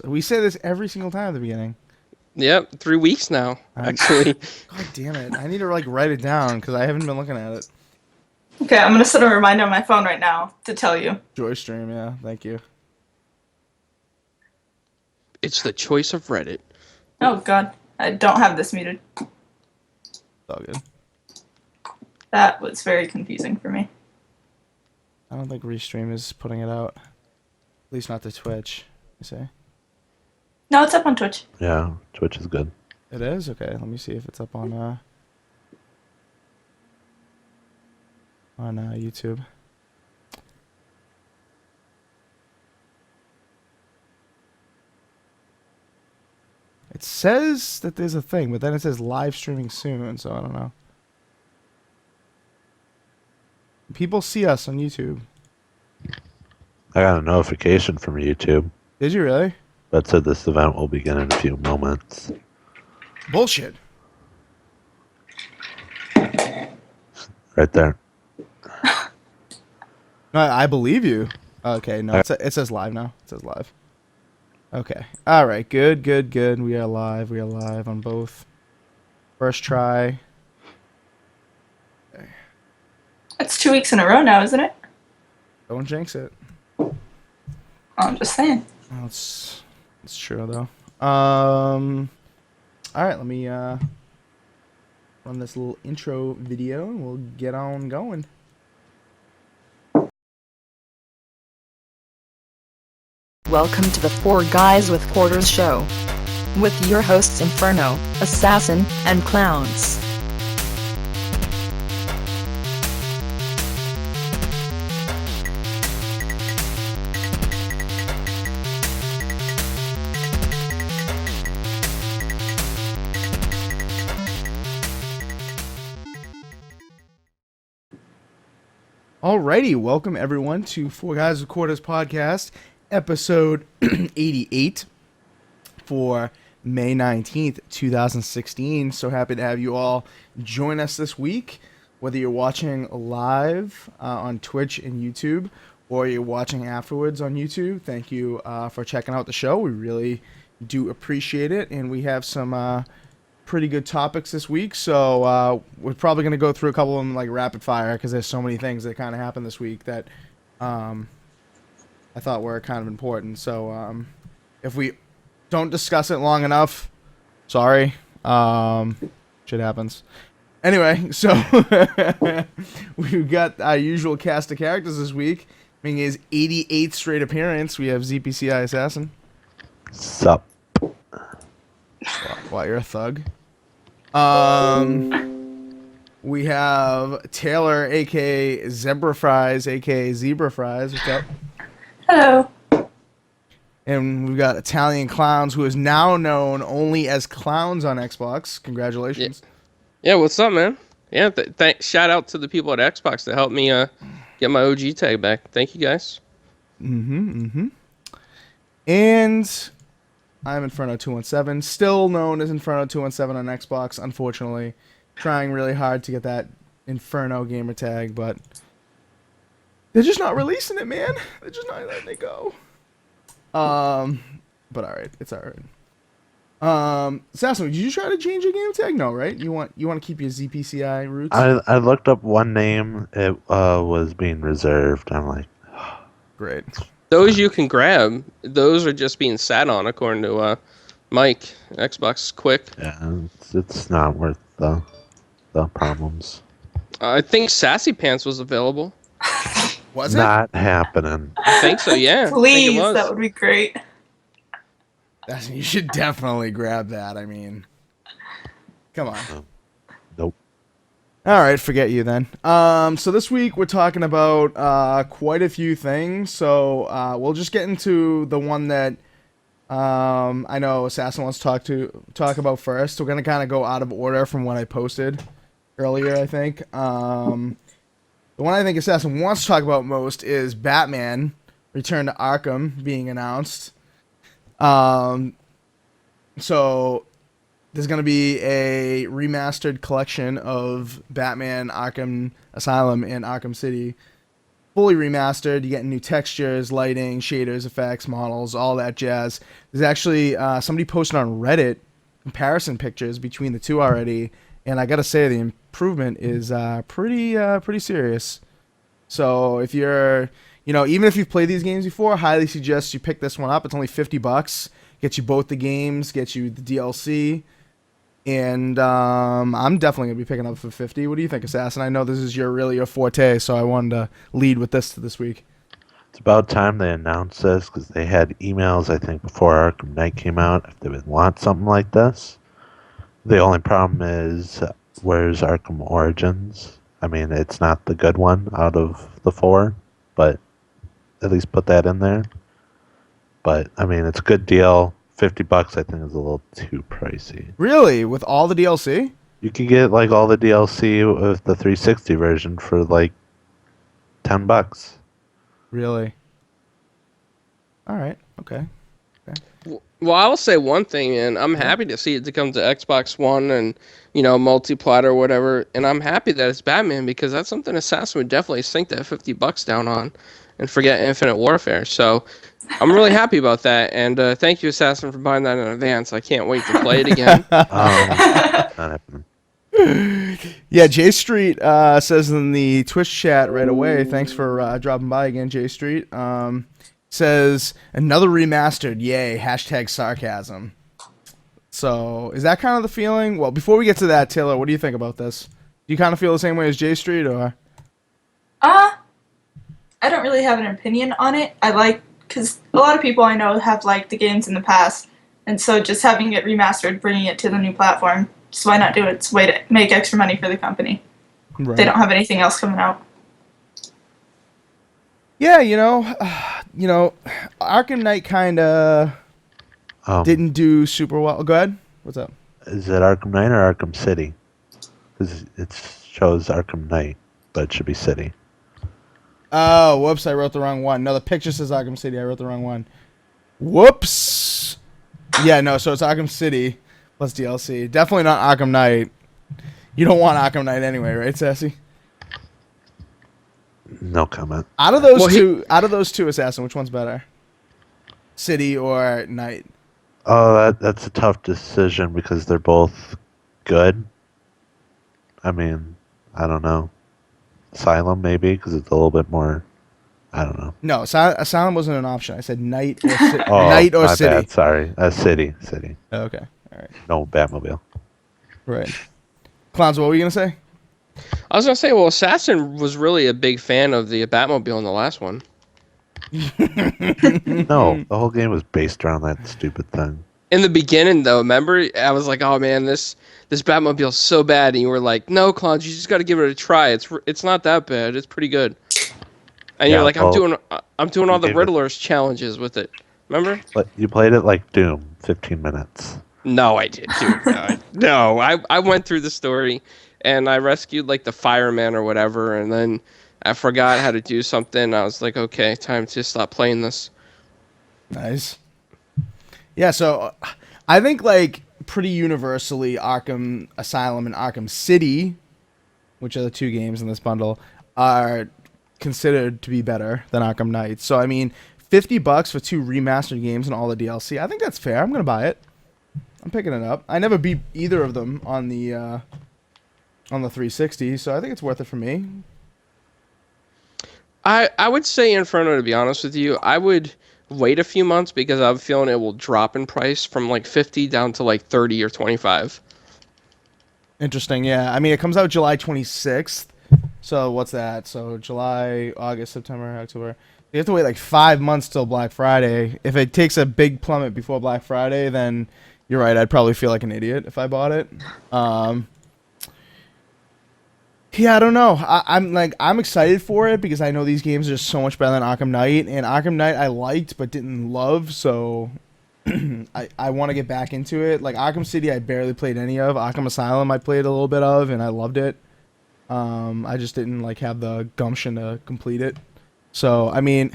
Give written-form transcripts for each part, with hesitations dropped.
We say this every single time at the beginning. Yep, 3 weeks now, actually. God damn it. I need to write it down because I haven't been looking at it. Okay, I'm going to set a reminder on my phone right now to tell you. Joy stream, yeah. Thank you. It's the choice of Reddit. Oh, God. I don't have this muted. It's all good. That was very confusing for me. I don't think Restream is putting it out. At least not to Twitch, you say? No, it's up on Twitch. Yeah, Twitch is good. It is? Okay, let me see if it's up on YouTube. It says that there's a thing, but then it says live streaming soon, so I don't know. People see us on YouTube. I got a notification from YouTube Did you really? that said this event will begin in a few moments. Bullshit. Right there. No, I believe you. Okay, no, it says live now. It says live. Okay. All right. Good. We are live. We are live on both. First try. Okay. It's 2 weeks in a row now, isn't it? Don't jinx it. I'm just saying. Oh, it's true though. All right. Let me run this little intro video, and we'll get on going. Welcome to the Four Guys with Quarters show. With your hosts Inferno, Assassin, and Clowns. Alrighty, welcome everyone to 4GwQPodcast podcast, episode 88 for May 19th, 2016. So happy to have you all join us this week, whether you're watching live on Twitch and YouTube, or you're watching afterwards on YouTube. Thank you for checking out the show. We really do appreciate it, and we have some pretty good topics this week, so we're probably going to go through a couple of them like rapid fire because there's so many things that kind of happened this week that I thought were kind of important. So if we don't discuss it long enough, sorry, shit happens. Anyway, so we've got our usual cast of characters this week. Being his 88th straight appearance, we have ZPCI Assassin. Sup? Wow, you're a thug. We have Taylor, aka Zebra Fries, aka Zebra Fries. What's up? Hello. And we've got Italian Clowns, who is now known only as Clowns on Xbox. Congratulations. Yeah, what's up, man? Yeah, shout out to the people at Xbox that helped me get my OG tag back. Thank you, guys. And I'm Inferno217, still known as Inferno217 on Xbox, unfortunately. Trying really hard to get that Inferno gamer tag, but they're just not releasing it, man. They're just not letting it go. But alright, it's alright. Assassin, did you try to change your game tag? No, right? You want to keep your ZPCI roots? I looked up one name. It was being reserved. I'm like, Great. Those you can grab. Those are just being sat on, according to Mike. Xbox Quick. yeah, it's not worth the problems. I think Sassy Pants was available. Was it? Not happening. I think so, yeah. I think Please, it was. that would be great. You should definitely grab that. I mean, come on. Nope. All right, forget you then. So this week we're talking about quite a few things. So we'll just get into the one that I know Assassin wants to talk about first. We're gonna kind of go out of order from what I posted earlier, I think. The one I think Assassin wants to talk about most is Batman Return to Arkham being announced. So there's going to be a remastered collection of Batman Arkham Asylum and Arkham City fully remastered. You get new textures, lighting, shaders, effects, models, all that jazz. There's actually somebody posted on Reddit comparison pictures between the two already, and I gotta say the improvement is pretty serious. So if you're, even if you've played these games before, I highly suggest you pick this one up. It's only $50. Gets you both the games, gets you the DLC, and I'm definitely gonna be picking up for 50. What do you think, Assassin? I know this is really your forte, so I wanted to lead with this week. It's about time they announced this because they had emails, I think, before Arkham Knight came out if they would want something like this. The only problem is, where's Arkham Origins? I mean, it's not the good one out of the four, but at least put that in there. But, I mean, it's a good deal. $50, I think, is a little too pricey. Really? With all the DLC? You could get, like, all the DLC with the 360 version for, like, $10. Really? All right. Okay. Well, I'll say one thing, man. I'm happy to see it to come to Xbox One and, multiplatter or whatever. And I'm happy that it's Batman because that's something Assassin would definitely sink that $50 down on and forget Infinite Warfare. So I'm really happy about that. And thank you, Assassin, for buying that in advance. I can't wait to play it again. Not happening. Yeah, J Street says in the Twitch chat right away, thanks for dropping by again, J Street. Says, another remastered, yay, #sarcasm. So, is that kind of the feeling? Well, before we get to that, Taylor, what do you think about this? Do you kind of feel the same way as J Street, or? I don't really have an opinion on it. Because a lot of people I know have liked the games in the past, and so just having it remastered, bringing it to the new platform, so why not do it? It's a way to make extra money for the company. Right. They don't have anything else coming out. Yeah, Arkham Knight kind of didn't do super well. Go ahead. What's up? Is it Arkham Knight or Arkham City? Because it shows Arkham Knight, but it should be City. Oh, whoops, I wrote the wrong one. No, the picture says Arkham City. I wrote the wrong one. Whoops. Yeah, no, so it's Arkham City plus DLC. Definitely not Arkham Knight. You don't want Arkham Knight anyway, right, Sassy? No comment. Out of those two, Assassin, which one's better? City or Knight? Oh, that's a tough decision because they're both good. I mean, I don't know. Asylum, maybe, because it's a little bit more... I don't know. No, Asylum wasn't an option. I said Knight or City. Oh, Knight or my City. bad. Sorry. City. Oh, okay. All right. No Batmobile. Right. Clowns, what were you going to say? I was going to say, well, Assassin was really a big fan of the Batmobile in the last one. No, the whole game was based around that stupid thing. In the beginning, though, remember? I was like, oh, man, this Batmobile's so bad. And you were like, no, Clowns, you just got to give it a try. It's not that bad. It's pretty good. And Yeah, you're like, well, I'm doing all the gave it- Riddler's challenges with it. Remember? But you played it like Doom, 15 minutes. No, I did, dude. No, I went through the story, and I rescued, like, the fireman or whatever, and then I forgot how to do something. I was like, okay, time to stop playing this. Nice. Yeah, so I think, like, pretty universally, Arkham Asylum and Arkham City, which are the two games in this bundle, are considered to be better than Arkham Knight. So, I mean, $50 for two remastered games and all the DLC, I think that's fair. I'm going to buy it. I'm picking it up. I never beat either of them on the 360, so I think it's worth it for me. I would say Inferno, to be honest with you. I would wait a few months because I'm feeling it will drop in price from like 50 down to like 30 or 25. Interesting, yeah. I mean, it comes out July 26th. So what's that? So July, August, September, October. You have to wait like 5 months till Black Friday. If it takes a big plummet before Black Friday, then you're right. I'd probably feel like an idiot if I bought it. Yeah, I don't know. I'm excited for it because I know these games are just so much better than Arkham Knight, and Arkham Knight I liked but didn't love, so I want to get back into it. Like Arkham City, I barely played any of. Arkham Asylum, I played a little bit of, and I loved it. I just didn't like have the gumption to complete it. So I mean,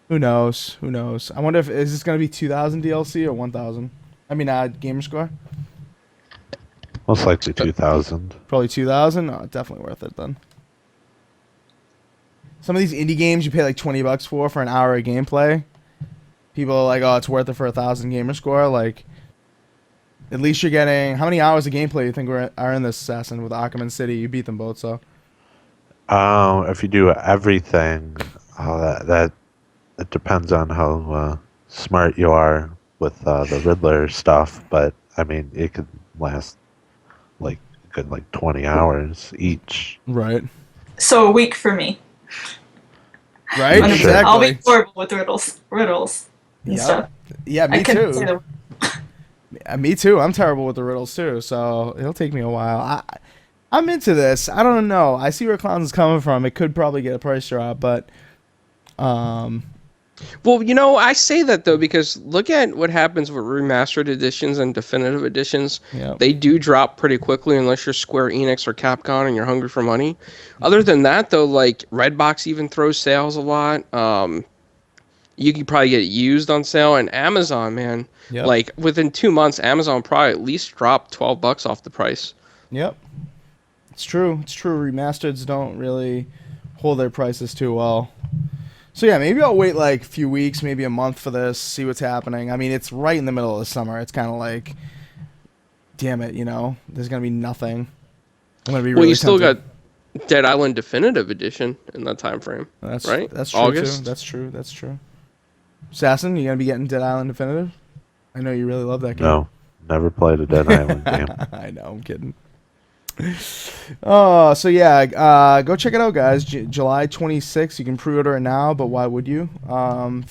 who knows? Who knows? I wonder if is this gonna be 2,000 DLC or 1,000? I mean, gamer score. Most likely 2,000. Probably 2,000. Oh, definitely worth it then. Some of these indie games you pay like $20 for an hour of gameplay. People are like, oh, it's worth it for 1,000 gamer score. Like, at least you're getting... How many hours of gameplay you think are in this Assassin with Arkham and City? You beat them both, so... If you do everything, that it depends on how smart you are with the Riddler stuff. But I mean, it could last like a good 20 hours each. Right. So a week for me. Right? Sure. Exactly. I'll be horrible with riddles and stuff. Yeah, me I couldn't too. say the Me too. I'm terrible with the riddles too, so it'll take me a while. I'm into this. I don't know. I see where Clowns is coming from. It could probably get a price drop, but Well, you know, I say that though because look at what happens with remastered editions and definitive editions. Yep. They do drop pretty quickly unless you're Square Enix or Capcom and you're hungry for money. Other than that, though, like Redbox even throws sales a lot. You could probably get it used on sale, and Amazon, man, Yep. like within 2 months, Amazon probably at least dropped $12 off the price. Yep. It's true. It's true. Remasters don't really hold their prices too well. So yeah, maybe I'll wait like a few weeks, maybe a month for this, see what's happening. I mean, it's right in the middle of the summer. It's kind of like, damn it, you know, there's gonna be nothing. I'm gonna be Well, really you still tempted. got Dead Island Definitive Edition in that time frame, That's right? That's true August. too. That's true. That's true. Assassin, you gonna be getting Dead Island Definitive? I know you really love that game. No, never played a Dead Island game. I know, I'm kidding. Oh, so yeah, go check it out, guys. July 26th. You can pre-order it now, but why would you? $50.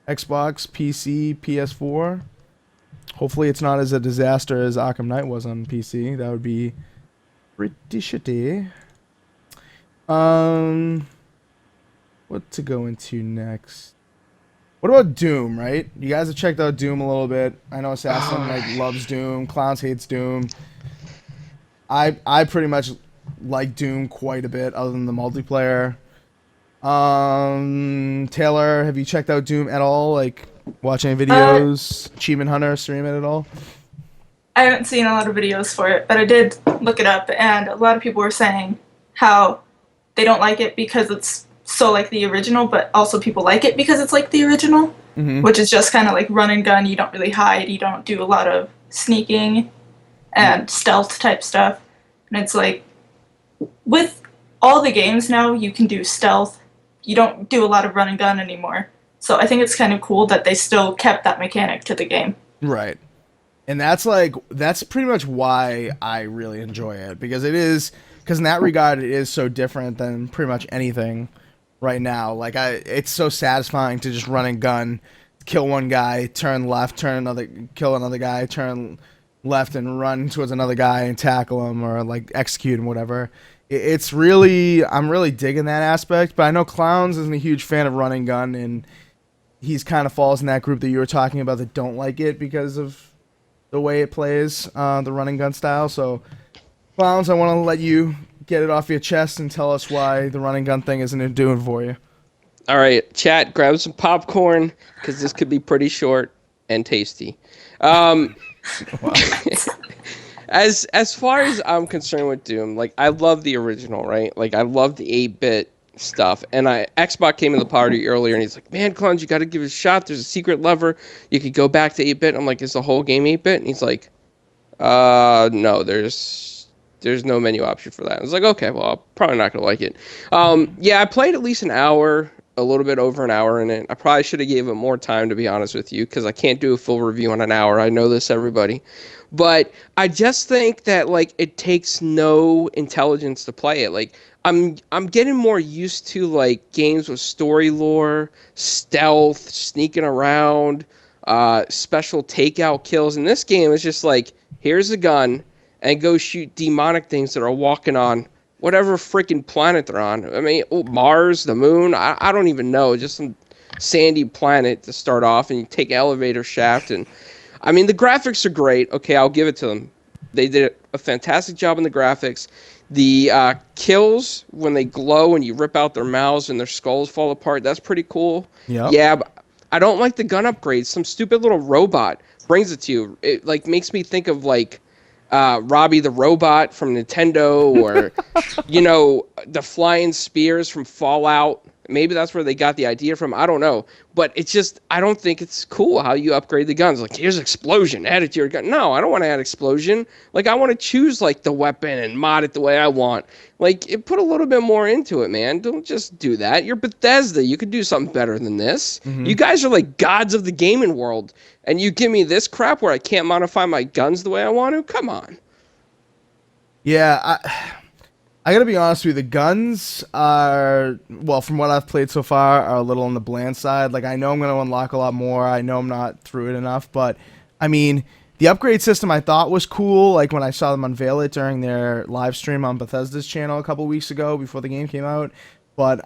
Xbox, PC, PS4. Hopefully, it's not as a disaster as Arkham Knight was on PC. That would be pretty shitty. What to go into next? What about Doom, right? You guys have checked out Doom a little bit. I know Assassin loves Doom. Clowns hates Doom. I pretty much like Doom quite a bit, other than the multiplayer. Taylor, have you checked out Doom at all? Like, watch any videos? Achievement Hunter, stream it at all? I haven't seen a lot of videos for it, but I did look it up, and a lot of people were saying how they don't like it because it's so like the original, but also people like it because it's like the original, which is just kind of like run and gun. You don't really hide. You don't do a lot of sneaking and stealth type stuff. And it's like, with all the games now, you can do stealth. You don't do a lot of run and gun anymore. So I think it's kind of cool that they still kept that mechanic to the game. Right. And that's pretty much why I really enjoy it, because in that regard, it is so different than pretty much anything right now. Like, it's so satisfying to just run and gun, kill one guy, turn left, kill another guy, turn left and run towards another guy and tackle him or like execute him, whatever. I'm really digging that aspect, but I know Clowns isn't a huge fan of run and gun, and he's kind of falls in that group that you were talking about that don't like it because of the way it plays, the run and gun style. So, Clowns, I want to let you get it off your chest and tell us why the run and gun thing isn't doing for you. All right, chat, grab some popcorn because this could be pretty short and tasty. As far as I'm concerned with Doom, like, I love the original, right? Like, I love the 8-bit stuff, and Xbox came in the party earlier, and he's like, "Man, Clowns, you got to give it a shot. There's a secret lever. You could go back to 8-bit." I'm like, "Is the whole game 8-bit?" And he's like, "No, there's no menu option for that." I was like, "Okay, well, I'm probably not gonna like it." Yeah, I played at least an hour. A little bit over an hour in it. I probably should have gave it more time, to be honest with you, because I can't do a full review on an hour. I know this, everybody. But I just think that, like, it takes no intelligence to play it. Like, I'm getting more used to, like, games with story lore, stealth, sneaking around, special takeout kills. And this game is just like, here's a gun, and go shoot demonic things that are walking on whatever freaking planet they're on. I mean, Mars, the moon, I don't even know. Just some sandy planet to start off, and you take an elevator shaft. And I mean, the graphics are great. Okay, I'll give it to them. They did a fantastic job on the graphics. The kills, when they glow and you rip out their mouths and their skulls fall apart, that's pretty cool. Yep. Yeah, but I don't like the gun upgrades. Some stupid little robot brings it to you. It, like, makes me think of, like, Robbie the Robot from Nintendo, or the flying spears from Fallout. Maybe that's where they got the idea from. I don't know. But it's just, I don't think it's cool how you upgrade the guns. Like, here's explosion, add it to your gun. No, I don't want to add explosion. Like, I want to choose, like, the weapon and mod it the way I want. Like, put a little bit more into it, man. Don't just do that. You're Bethesda. You could do something better than this. Mm-hmm. You guys are, like, gods of the gaming world. And you give me this crap where I can't modify my guns the way I want to? Come on. Yeah, I gotta be honest with you, the guns are, well, from what I've played so far, are a little on the bland side. Like, I know I'm gonna unlock a lot more, I know I'm not through it enough, but, I mean, the upgrade system I thought was cool, like when I saw them unveil it during their live stream on Bethesda's channel a couple weeks ago, before the game came out, but,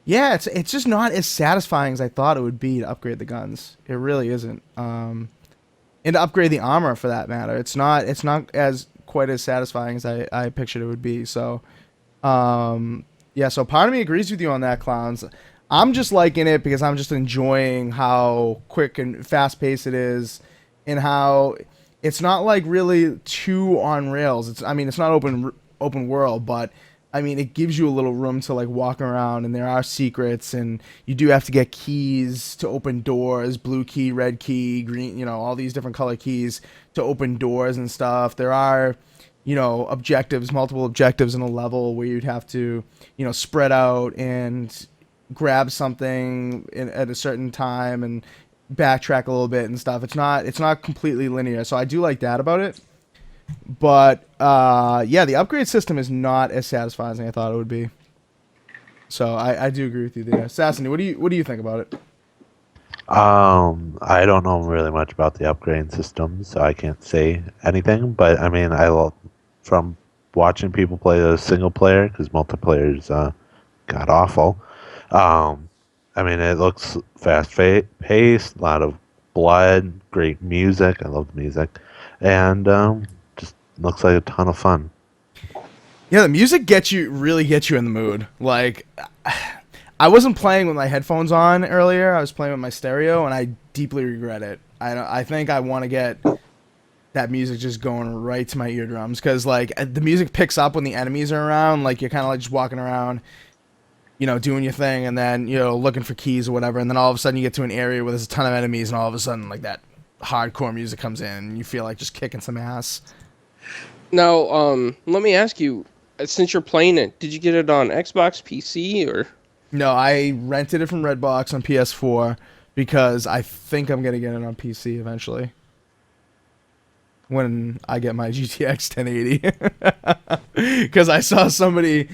yeah, it's just not as satisfying as I thought it would be to upgrade the guns. It really isn't. And to upgrade the armor, for that matter. It's not as quite as satisfying as I pictured it would be. So, yeah, so part of me agrees with you on that, Clowns. I'm just liking it because I'm just enjoying how quick and fast-paced it is, and how it's not, like, really too on rails. It's not open world, but I mean, it gives you a little room to, like, walk around, and there are secrets, and you do have to get keys to open doors, blue key, red key, green, all these different color keys to open doors and stuff. There are, objectives, multiple objectives in a level where you'd have to, spread out and grab something at a certain time and backtrack a little bit and stuff. It's not completely linear, so I do like that about it. But yeah, the upgrade system is not as satisfying as I thought it would be. So I do agree with you there. Assassin, what do you think about it? I don't know really much about the upgrading system, so I can't say anything. But I mean, from watching people play the single player, because multiplayer is god awful. I mean, it looks fast-paced, a lot of blood, great music. I love the music, and just looks like a ton of fun. Yeah, the music really gets you in the mood. Like, I wasn't playing with my headphones on earlier. I was playing with my stereo, and I deeply regret it. I think I want to get that music just going right to my eardrums, because, like, the music picks up when the enemies are around. Like, you're kind of like just walking around, doing your thing, and then, looking for keys or whatever, and then all of a sudden you get to an area where there's a ton of enemies, and all of a sudden, like, that hardcore music comes in, and you feel like just kicking some ass. Now, let me ask you, since you're playing it, did you get it on Xbox, PC, or? No, I rented it from Redbox on PS4 because I think I'm going to get it on PC eventually. When I get my GTX 1080. Because I saw somebody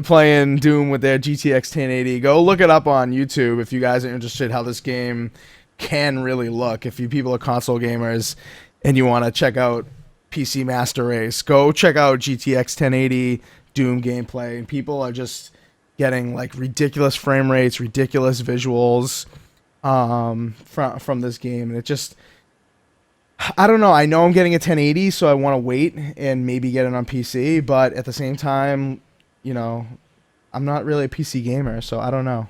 playing Doom with their GTX 1080. Go look it up on YouTube if you guys are interested how this game can really look. If you people are console gamers and you want to check out PC Master Race, go check out GTX 1080 Doom gameplay. And people are just getting, like, ridiculous frame rates, ridiculous visuals from this game. And it just, I don't know. I know I'm getting a 1080, so I want to wait and maybe get it on PC. But at the same time, I'm not really a PC gamer, so I don't know.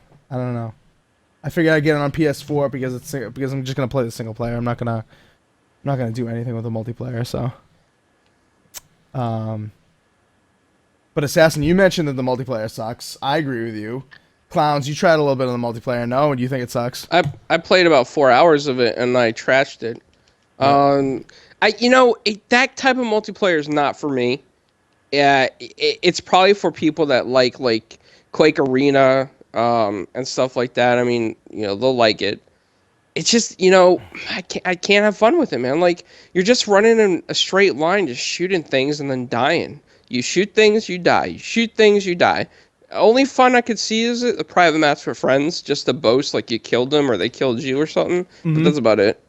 I figured I'd get it on PS4 because I'm just gonna play the single player. I'm not gonna do anything with the multiplayer. So, but Assassin, you mentioned that the multiplayer sucks. I agree with you. Clowns, you tried a little bit of the multiplayer. No, and you think it sucks? I played about 4 hours of it and I trashed it. That type of multiplayer is not for me. Yeah, it's probably for people that like Quake Arena and stuff like that. I mean, they'll like it. It's just, I can't have fun with it, man. Like, you're just running in a straight line, just shooting things and then dying. You shoot things, you die. You shoot things, you die. Only fun I could see is the private match for friends, just to boast like you killed them or they killed you or something. Mm-hmm. But that's about it.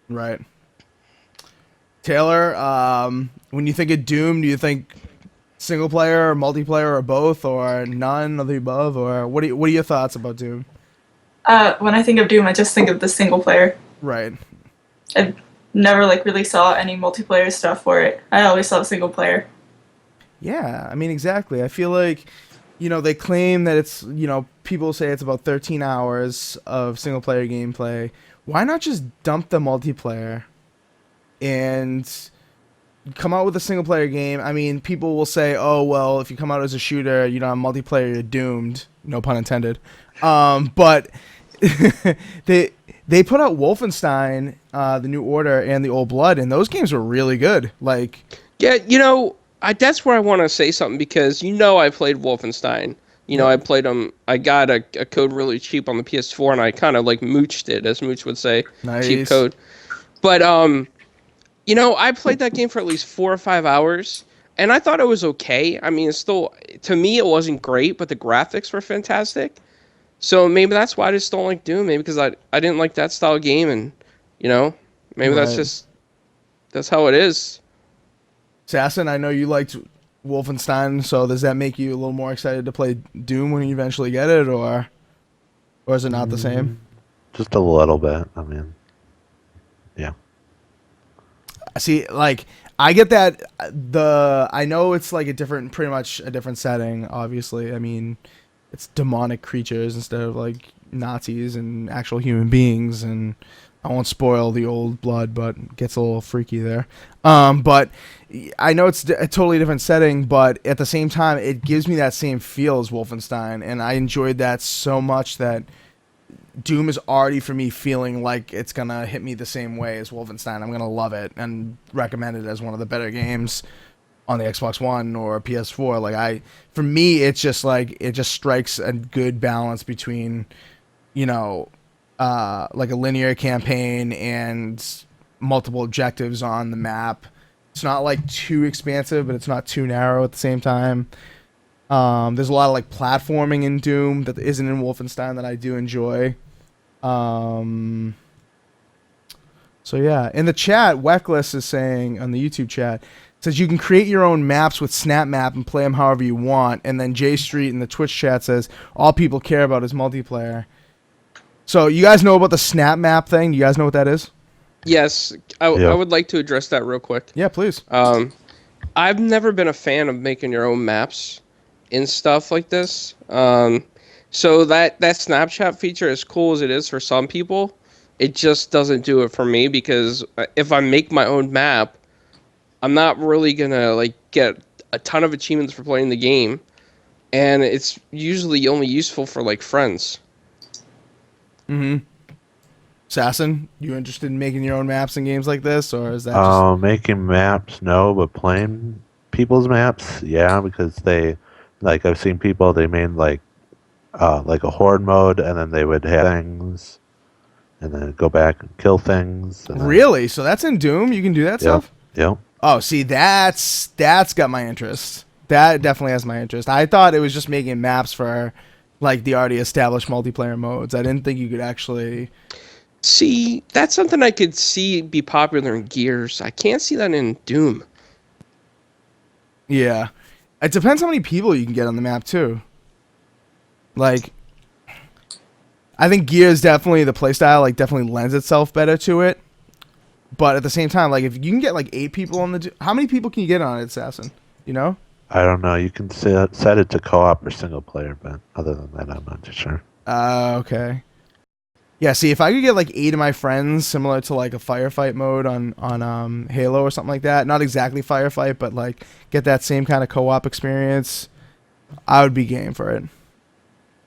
Right. Taylor, when you think of Doom, do you think single player or multiplayer or both, or none of the above, or what are your thoughts about Doom? When I think of Doom, I just think of the single player. Right. I never really saw any multiplayer stuff for it. I always saw single player. Yeah, I mean, exactly. I feel like, they claim that it's, people say it's about 13 hours of single player gameplay. Why not just dump the multiplayer and come out with a single player game. I mean, people will say, "Oh, well, if you come out as a shooter, you don't have multiplayer, you're doomed." No pun intended. But they put out Wolfenstein, the New Order, and the Old Blood, and those games were really good. Like, Yeah, that's where I want to say something because I played Wolfenstein. I played them. I got a code really cheap on the PS4, and I kind of like mooched it, as Mooch would say, nice. cheap code. But I played that game for at least 4 or 5 hours, and I thought it was okay. I mean, it's still, to me, it wasn't great, but the graphics were fantastic. So maybe that's why I just don't like Doom. Maybe because I didn't like that style of game, and maybe that's how it is. Assassin, I know you liked Wolfenstein, so does that make you a little more excited to play Doom when you eventually get it, or is it not the same? Just a little bit. I mean, yeah. See, like, I get that. I know it's like pretty much a different setting. Obviously, I mean, it's demonic creatures instead of like Nazis and actual human beings, and I won't spoil the Old Blood, but it gets a little freaky there. But I know it's a totally different setting, but at the same time, it gives me that same feel as Wolfenstein, and I enjoyed that so much that Doom is already, for me, feeling like it's gonna hit me the same way as Wolfenstein. I'm gonna love it and recommend it as one of the better games on the Xbox One or PS4. Like, for me, it's just like, it just strikes a good balance between, like a linear campaign and multiple objectives on the map. It's not like too expansive, but it's not too narrow at the same time. There's a lot of like platforming in Doom that isn't in Wolfenstein that I do enjoy. So yeah, in the chat, Weckless is saying on the YouTube chat, says you can create your own maps with Snap Map and play them however you want. And then J Street in the Twitch chat says all people care about is multiplayer. So you guys know about the Snap Map thing? You guys know what that is? Yes, I would like to address that real quick. Yeah, please. I've never been a fan of making your own maps in stuff like this. So that Snapchat feature, as cool as it is for some people, it just doesn't do it for me, because if I make my own map, I'm not really gonna like get a ton of achievements for playing the game, and it's usually only useful for like friends. Mm-hmm. Assassin, you interested in making your own maps in games like this, or is that just... Making maps, no, but playing people's maps, yeah, because I've seen people, they made like a horde mode, and then they would have things, and then go back and kill things. And Really? So that's in Doom? You can do that stuff? Yep. Oh, see, that's got my interest. That definitely has my interest. I thought it was just making maps for like the already established multiplayer modes. I didn't think you could actually... See, that's something I could see be popular in Gears. I can't see that in Doom. Yeah. It depends how many people you can get on the map, too. Like, I think Gears definitely, the playstyle, like, definitely lends itself better to it. But at the same time, like, if you can get, like, 8 people on the... How many people can you get on it, Assassin? You know? I don't know. You can set it to co-op or single player, but other than that, I'm not too sure. Okay. Yeah, see, if I could get like 8 of my friends, similar to like a firefight mode on Halo or something like that, not exactly firefight, but like get that same kind of co-op experience, I would be game for it.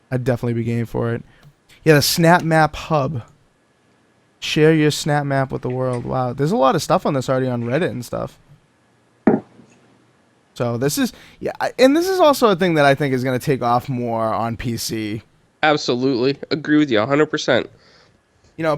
I'd definitely be game for it. Yeah, the Snap Map Hub. Share your Snap Map with the world. Wow, there's a lot of stuff on this already on Reddit and stuff. So this is, yeah, and this is also a thing that I think is going to take off more on PC. Absolutely. Agree with you 100%.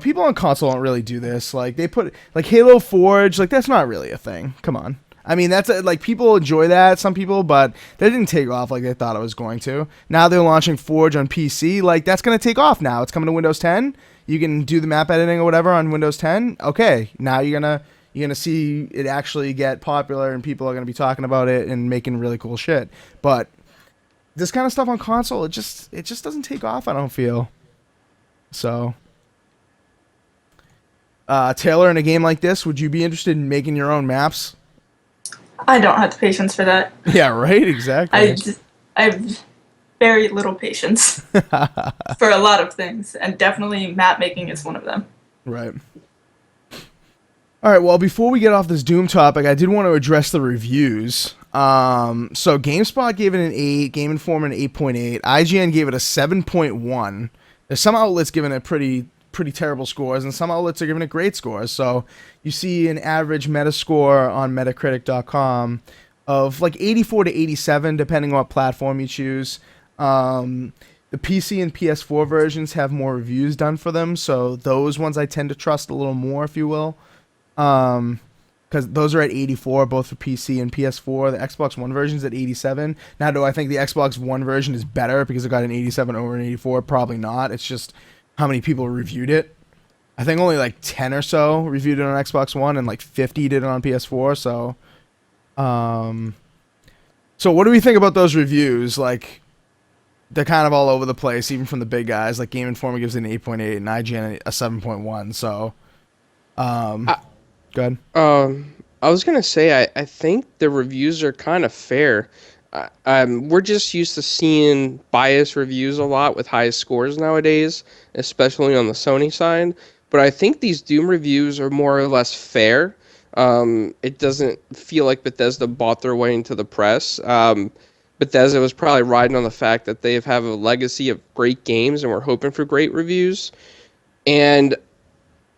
People on console don't really do this. Like, they put, like, Halo Forge, like, that's not really a thing. Come on. I mean, that's, like, people enjoy that, some people, but that didn't take off like they thought it was going to. Now they're launching Forge on PC. Like, that's going to take off now. It's coming to Windows 10. You can do the map editing or whatever on Windows 10. Okay, now you're going to see it actually get popular, and people are going to be talking about it and making really cool shit. But this kind of stuff on console, it just doesn't take off, I don't feel. So... Taylor, in a game like this, would you be interested in making your own maps? I don't have the patience for that. Yeah, right? Exactly. I have very little patience for a lot of things, and definitely map making is one of them. Right. All right, well, before we get off this Doom topic, I did want to address the reviews. So GameSpot gave it an 8, Game Informer an 8.8, IGN gave it a 7.1. There's some outlets giving it pretty terrible scores, and some outlets are giving it great scores. So you see an average Metascore on Metacritic.com of like 84 to 87, depending on what platform you choose. The PC and PS4 versions have more reviews done for them, so those ones I tend to trust a little more, if you will. Because those are at 84, both for PC and PS4. The Xbox One version is at 87. Now, do I think the Xbox One version is better because it got an 87 over an 84? Probably not. It's just how many people reviewed it. I think only like 10 or so reviewed it on Xbox One, and like 50 did it on PS4. So what do we think about those reviews? Like, they're kind of all over the place, even from the big guys. Like Game Informer gives it an 8.8 and IGN a 7.1. So, go ahead. I was gonna say I think the reviews are kind of fair. We're just used to seeing biased reviews a lot with high scores nowadays, especially on the Sony side. But I think these Doom reviews are more or less fair. It doesn't feel like Bethesda bought their way into the press. Bethesda was probably riding on the fact that they have a legacy of great games and we're hoping for great reviews. And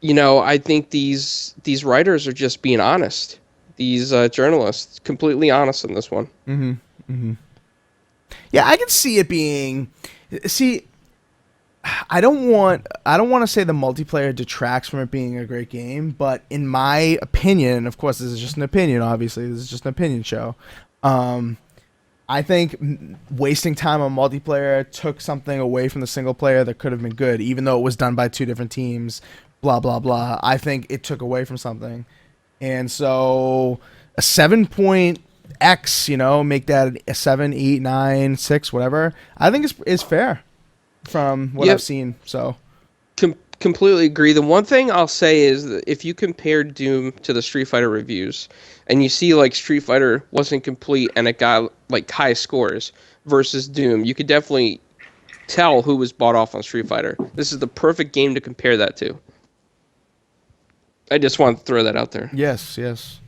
I think these writers are just being honest. These journalists, completely honest in this one. Mm-hmm. Mm-hmm. Yeah, I can see it being. See, I don't want to say the multiplayer detracts from it being a great game, but in my opinion, of course, this is just an opinion. Obviously, this is just an opinion show. I think wasting time on multiplayer took something away from the single player that could have been good, even though it was done by two different teams. Blah blah blah. I think it took away from something, and so a 7.x, make that a 7, 8, 9, 6, whatever. I think is fair from what I've seen. So completely agree. The one thing I'll say is that if you compare Doom to the Street Fighter reviews, and you see like Street Fighter wasn't complete and it got like high scores versus Doom, you could definitely tell who was bought off on Street Fighter. This is the perfect game to compare that to. I just wanted to throw that out there. Yes. It's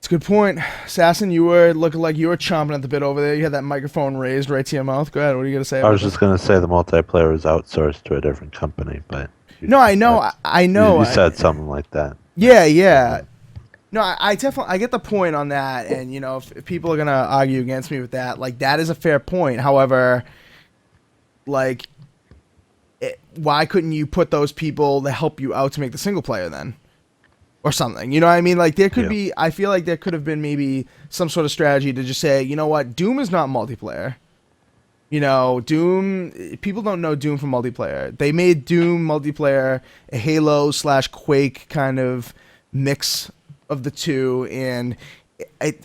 a good point. Assassin, you were looking like you were chomping at the bit over there. You had that microphone raised right to your mouth. Go ahead. What are you going to say? I was just going to say the multiplayer is outsourced to a different company, but... No, I know. I know. You said something like that. Yeah. No, I definitely I get the point on that, and if people are gonna argue against me with that, like that is a fair point. However, like, why couldn't you put those people to help you out to make the single player then, or something? You know what I mean? Like there could be. I feel like there could have been maybe some sort of strategy to just say, you know what, Doom is not multiplayer. Doom. People don't know Doom from multiplayer. They made Doom multiplayer a Halo/Quake kind of mix of the two, and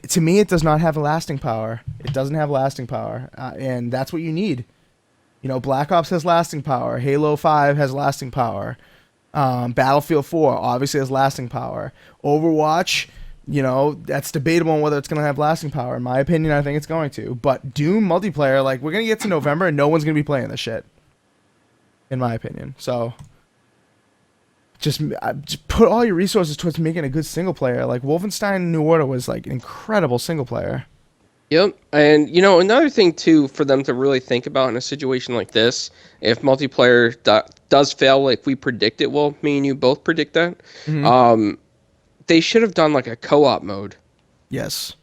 to me it does not have lasting power. It doesn't have lasting power, and that's what you need. Black Ops has lasting power. Halo 5 has lasting power. Battlefield 4 obviously has lasting power. Overwatch, that's debatable on whether it's going to have lasting power. In my opinion, I think it's going to. But Doom multiplayer, like, we're going to get to November and no one's going to be playing this shit. In my opinion. So just put all your resources towards making a good single player. Like Wolfenstein New Order was like an incredible single player. Yep, and another thing too for them to really think about in a situation like this, if multiplayer does fail, like we predict it will, me and you both predict that, they should have done like a co-op mode. Yes.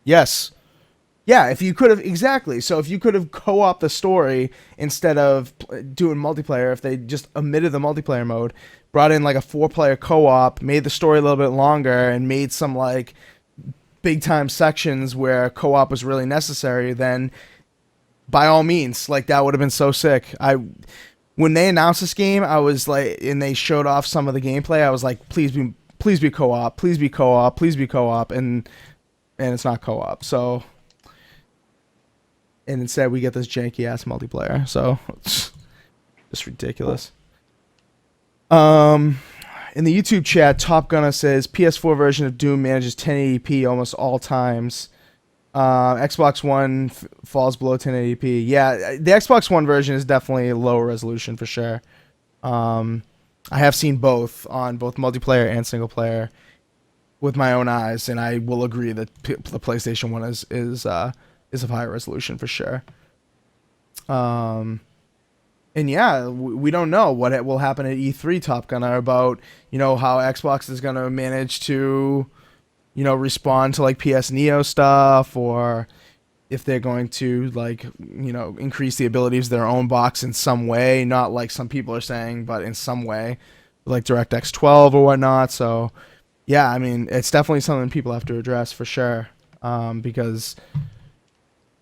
Yeah, if you could have, exactly. So if you could have co-op the story instead of doing multiplayer, if they just omitted the multiplayer mode, brought in like a 4-player co-op, made the story a little bit longer, and made some like big-time sections where co-op was really necessary, then by all means, like that would have been so sick. When they announced this game, I was like, and they showed off some of the gameplay, I was like, please be co-op, please be co-op, please be co-op, and it's not co-op, so... And instead, we get this janky-ass multiplayer. So, it's just ridiculous. In the YouTube chat, Top Gunner says, PS4 version of Doom manages 1080p almost all times. Xbox One falls below 1080p. Yeah, the Xbox One version is definitely lower resolution for sure. I have seen both on both multiplayer and single player with my own eyes, and I will agree that the PlayStation 1 is of higher resolution for sure. And yeah, we don't know what will happen at E3, Top Gunner, about, how Xbox is going to manage to, respond to like PS Neo stuff, or if they're going to like, increase the abilities of their own box in some way, not like some people are saying, but in some way, like DirectX 12 or whatnot. So yeah, I mean, it's definitely something people have to address for sure, because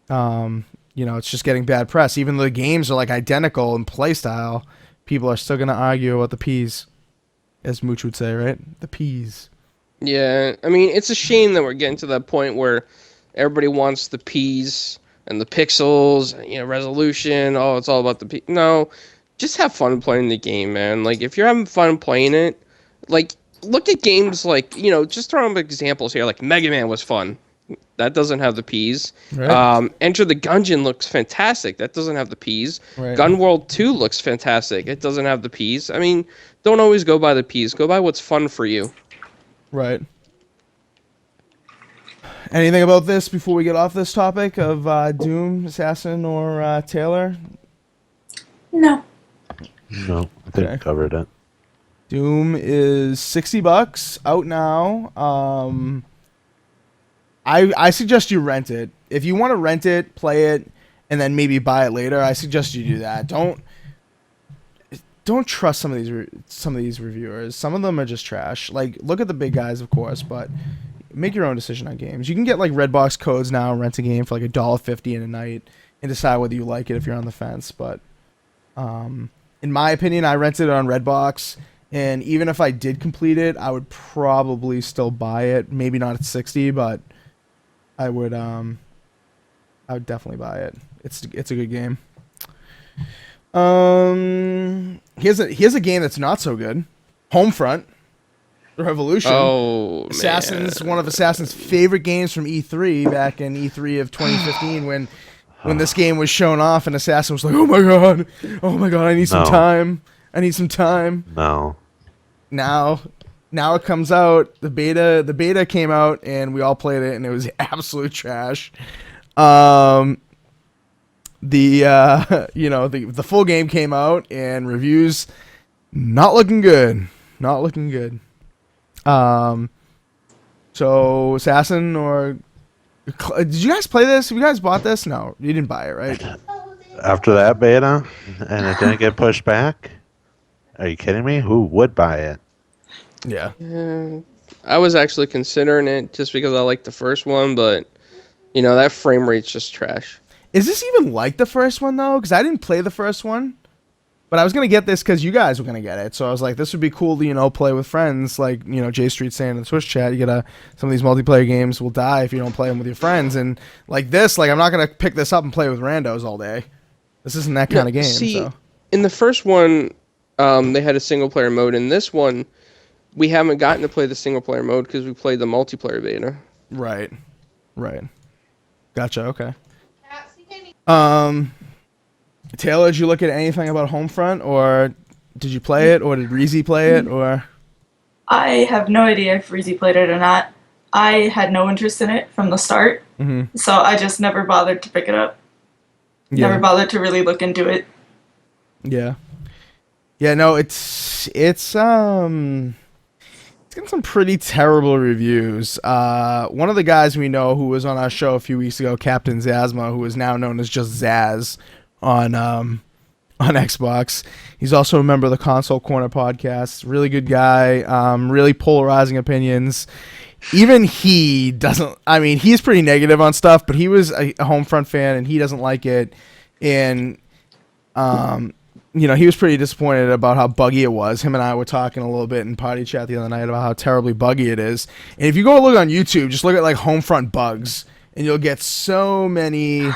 it's just getting bad press. Even though the games are like identical in playstyle, people are still going to argue about the P's, as Mooch would say, right? The P's. Yeah, I mean, it's a shame that we're getting to that point where everybody wants the P's and the pixels, resolution. Oh, it's all about the P. No, just have fun playing the game, man. Like, if you're having fun playing it, like, look at games like, just throwing up examples here. Like, Mega Man was fun. That doesn't have the P's. Right. Enter the Gungeon looks fantastic. That doesn't have the P's. Right. Gun World 2 looks fantastic. It doesn't have the P's. I mean, don't always go by the P's. Go by what's fun for you. Right. Anything about this before we get off this topic of Doom, Assassin, or Taylor? No. No, I think we covered it. Doom is $60 out now. I suggest you rent it. If you want to rent it, play it, and then maybe buy it later, I suggest you do that. Don't trust some of these reviewers. Some of them are just trash. Like, look at the big guys, of course, but make your own decision on games. You can get like Redbox codes now, rent a game for like $1.50 in a night, and decide whether you like it if you're on the fence. But in my opinion, I rented it on Redbox, and even if I did complete it, I would probably still buy it. Maybe not at $60, but I would definitely buy it. It's a good game. Here's a game that's not so good. Homefront Revolution. Oh, Assassin's man. One of Assassin's favorite games from E3 back in E3 of 2015 when this game was shown off and Assassin was like, "Oh my god, I need some time. I need some time." No. Now it comes out. The beta came out and we all played it and it was absolute trash. The full game came out and reviews not looking good. So Assassin, or did you guys play this? Have you guys bought this? No, you didn't buy it, right? After that beta, and it didn't get pushed back? Are you kidding me? Who would buy it? Yeah. I was actually considering it just because I liked the first one, but that frame rate's just trash. Is this even like the first one though? Because I didn't play the first one, but I was gonna get this because you guys were gonna get it. So I was like, this would be cool to play with friends. Like J Street saying in the Twitch chat, you gotta, some of these multiplayer games will die if you don't play them with your friends. And like this, like I'm not gonna pick this up and play with randos all day. This isn't that kind of game. See, so. In the first one, they had a single player mode. In this one, we haven't gotten to play the single player mode because we played the multiplayer beta. Right. Gotcha. Okay. Taylor, did you look at anything about Homefront, or did you play it, or did Reezy play it, or? I have no idea if Reezy played it or not. I had no interest in it from the start, so I just never bothered to pick it up. Yeah. Never bothered to really look into it. Yeah. Yeah, no, it's getting some pretty terrible reviews. One of the guys we know who was on our show a few weeks ago, Captain Zazma, who is now known as just Zaz on Xbox. He's also a member of the Console Corner podcast. Really good guy. Really polarizing opinions. Even he doesn't. I mean, he's pretty negative on stuff, but he was a Homefront fan and he doesn't like it. And he was pretty disappointed about how buggy it was. Him and I were talking a little bit in party chat the other night about how terribly buggy it is. And if you go look on YouTube, just look at like Homefront bugs, and you'll get so many.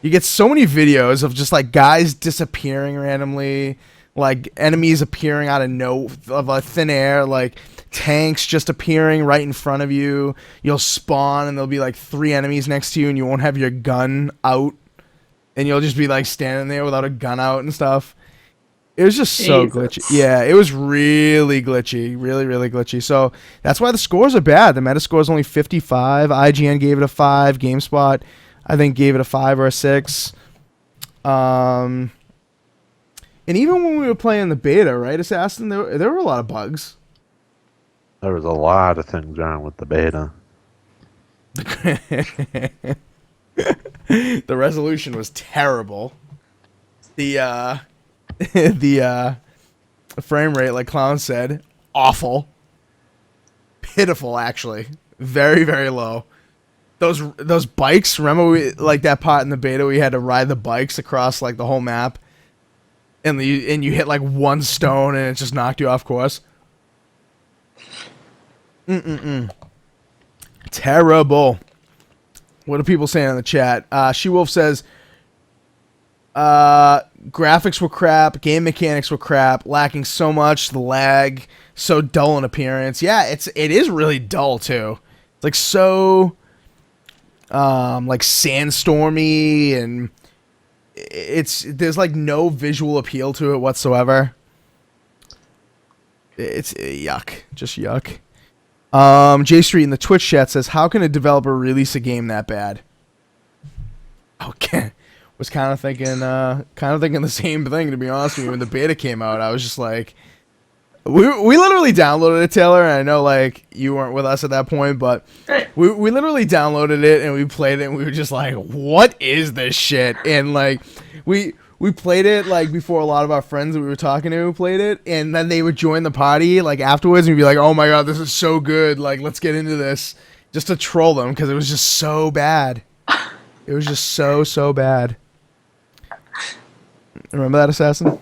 You get so many videos of just like guys disappearing randomly, like enemies appearing out of thin air, like tanks just appearing right in front of you. You'll spawn and there'll be like 3 enemies next to you, and you won't have your gun out, and you'll just be like standing there without a gun out and stuff. It was just so Jesus. glitchy. Yeah, it was really glitchy. Really, really glitchy. So that's why the scores are bad. The Metascore is only 55. IGN gave it a 5. GameSpot, I think, gave it a 5 or a 6. And even when we were playing the beta, right, Assassin, there were a lot of bugs. There was a lot of things wrong with the beta. The resolution was terrible. The the frame rate, like Clown said, awful. Pitiful, actually. Very, very low. Those bikes, remember like that part in the beta we had to ride the bikes across like the whole map? And you hit like one stone and it just knocked you off course? Terrible. What are people saying in the chat? She-Wolf says, graphics were crap, game mechanics were crap, lacking so much, the lag, so dull in appearance. Yeah, it is really dull too. It's like so like sandstormy, and there's like no visual appeal to it whatsoever. It's yuck. Just yuck. J Street in the Twitch chat says, how can a developer release a game that bad? Okay. Was kind of thinking the same thing, to be honest with you. When the beta came out, I was just like, we literally downloaded it, Taylor, and I know like you weren't with us at that point, but we literally downloaded it and we played it and we were just like, what is this shit? And like we played it like before a lot of our friends that we were talking to played it, and then they would join the party like afterwards and we'd be like, oh my god, this is so good, like let's get into this, just to troll them because it was just so bad. It was just so bad. Remember that, Assassin?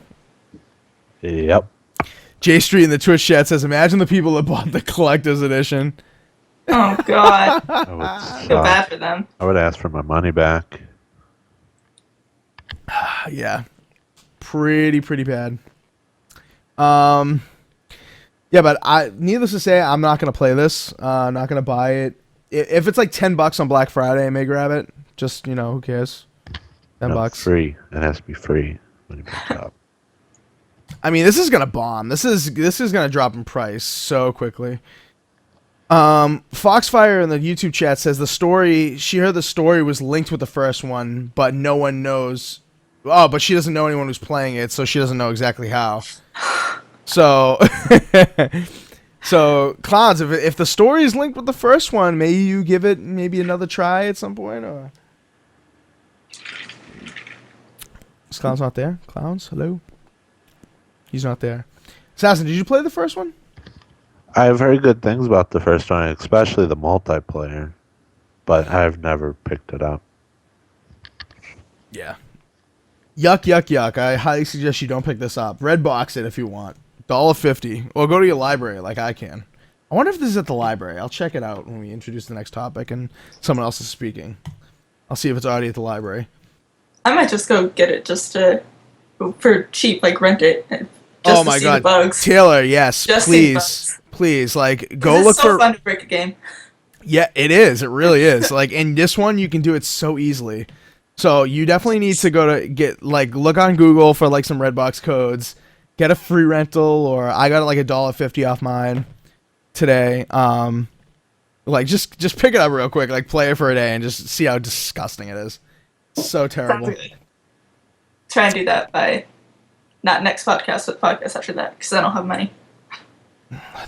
Yep. J Street in the Twitch chat says, imagine the people that bought the collector's edition. Oh god. I would, Feel bad for them. I would ask for my money back. Yeah. Pretty bad. Yeah, but needless to say, I'm not going to play this. I'm not going to buy it. If it's like $10 on Black Friday, I may grab it. Just, who cares? $10. Free. It has to be free when you pick it up. I mean, this is gonna bomb. This is gonna drop in price so quickly. Foxfire in the YouTube chat says she heard the story was linked with the first one, but no one knows. Oh, but she doesn't know anyone who's playing it, so she doesn't know exactly how. So, so Clowns, if the story is linked with the first one, maybe you give it another try at some point, or. Is Clowns not there? Clowns, hello? He's not there. Assassin, did you play the first one? I have very good things about the first one, especially the multiplayer, but I've never picked it up. Yeah. Yuck. I highly suggest you don't pick this up. Red box it if you want. $1.50. Or go to your library like I can. I wonder if this is at the library. I'll check it out when we introduce the next topic and someone else is speaking. I'll see if it's already at the library. I might just go get it just for cheap, like rent it. Just oh my to see god, the bugs. Taylor, yes, Just see the please, like go It's look so for. fun to break a game. Yeah, it is. It really is. Like in this one, you can do it so easily. So you definitely need to go to look on Google for like some Redbox codes, get a free rental, or I got like $1.50 off mine today. Like just pick it up real quick, like play it for a day, and just see how disgusting it is. So terrible. Sounds good. Try and do that by not next podcast, but podcast after that, because I don't have money.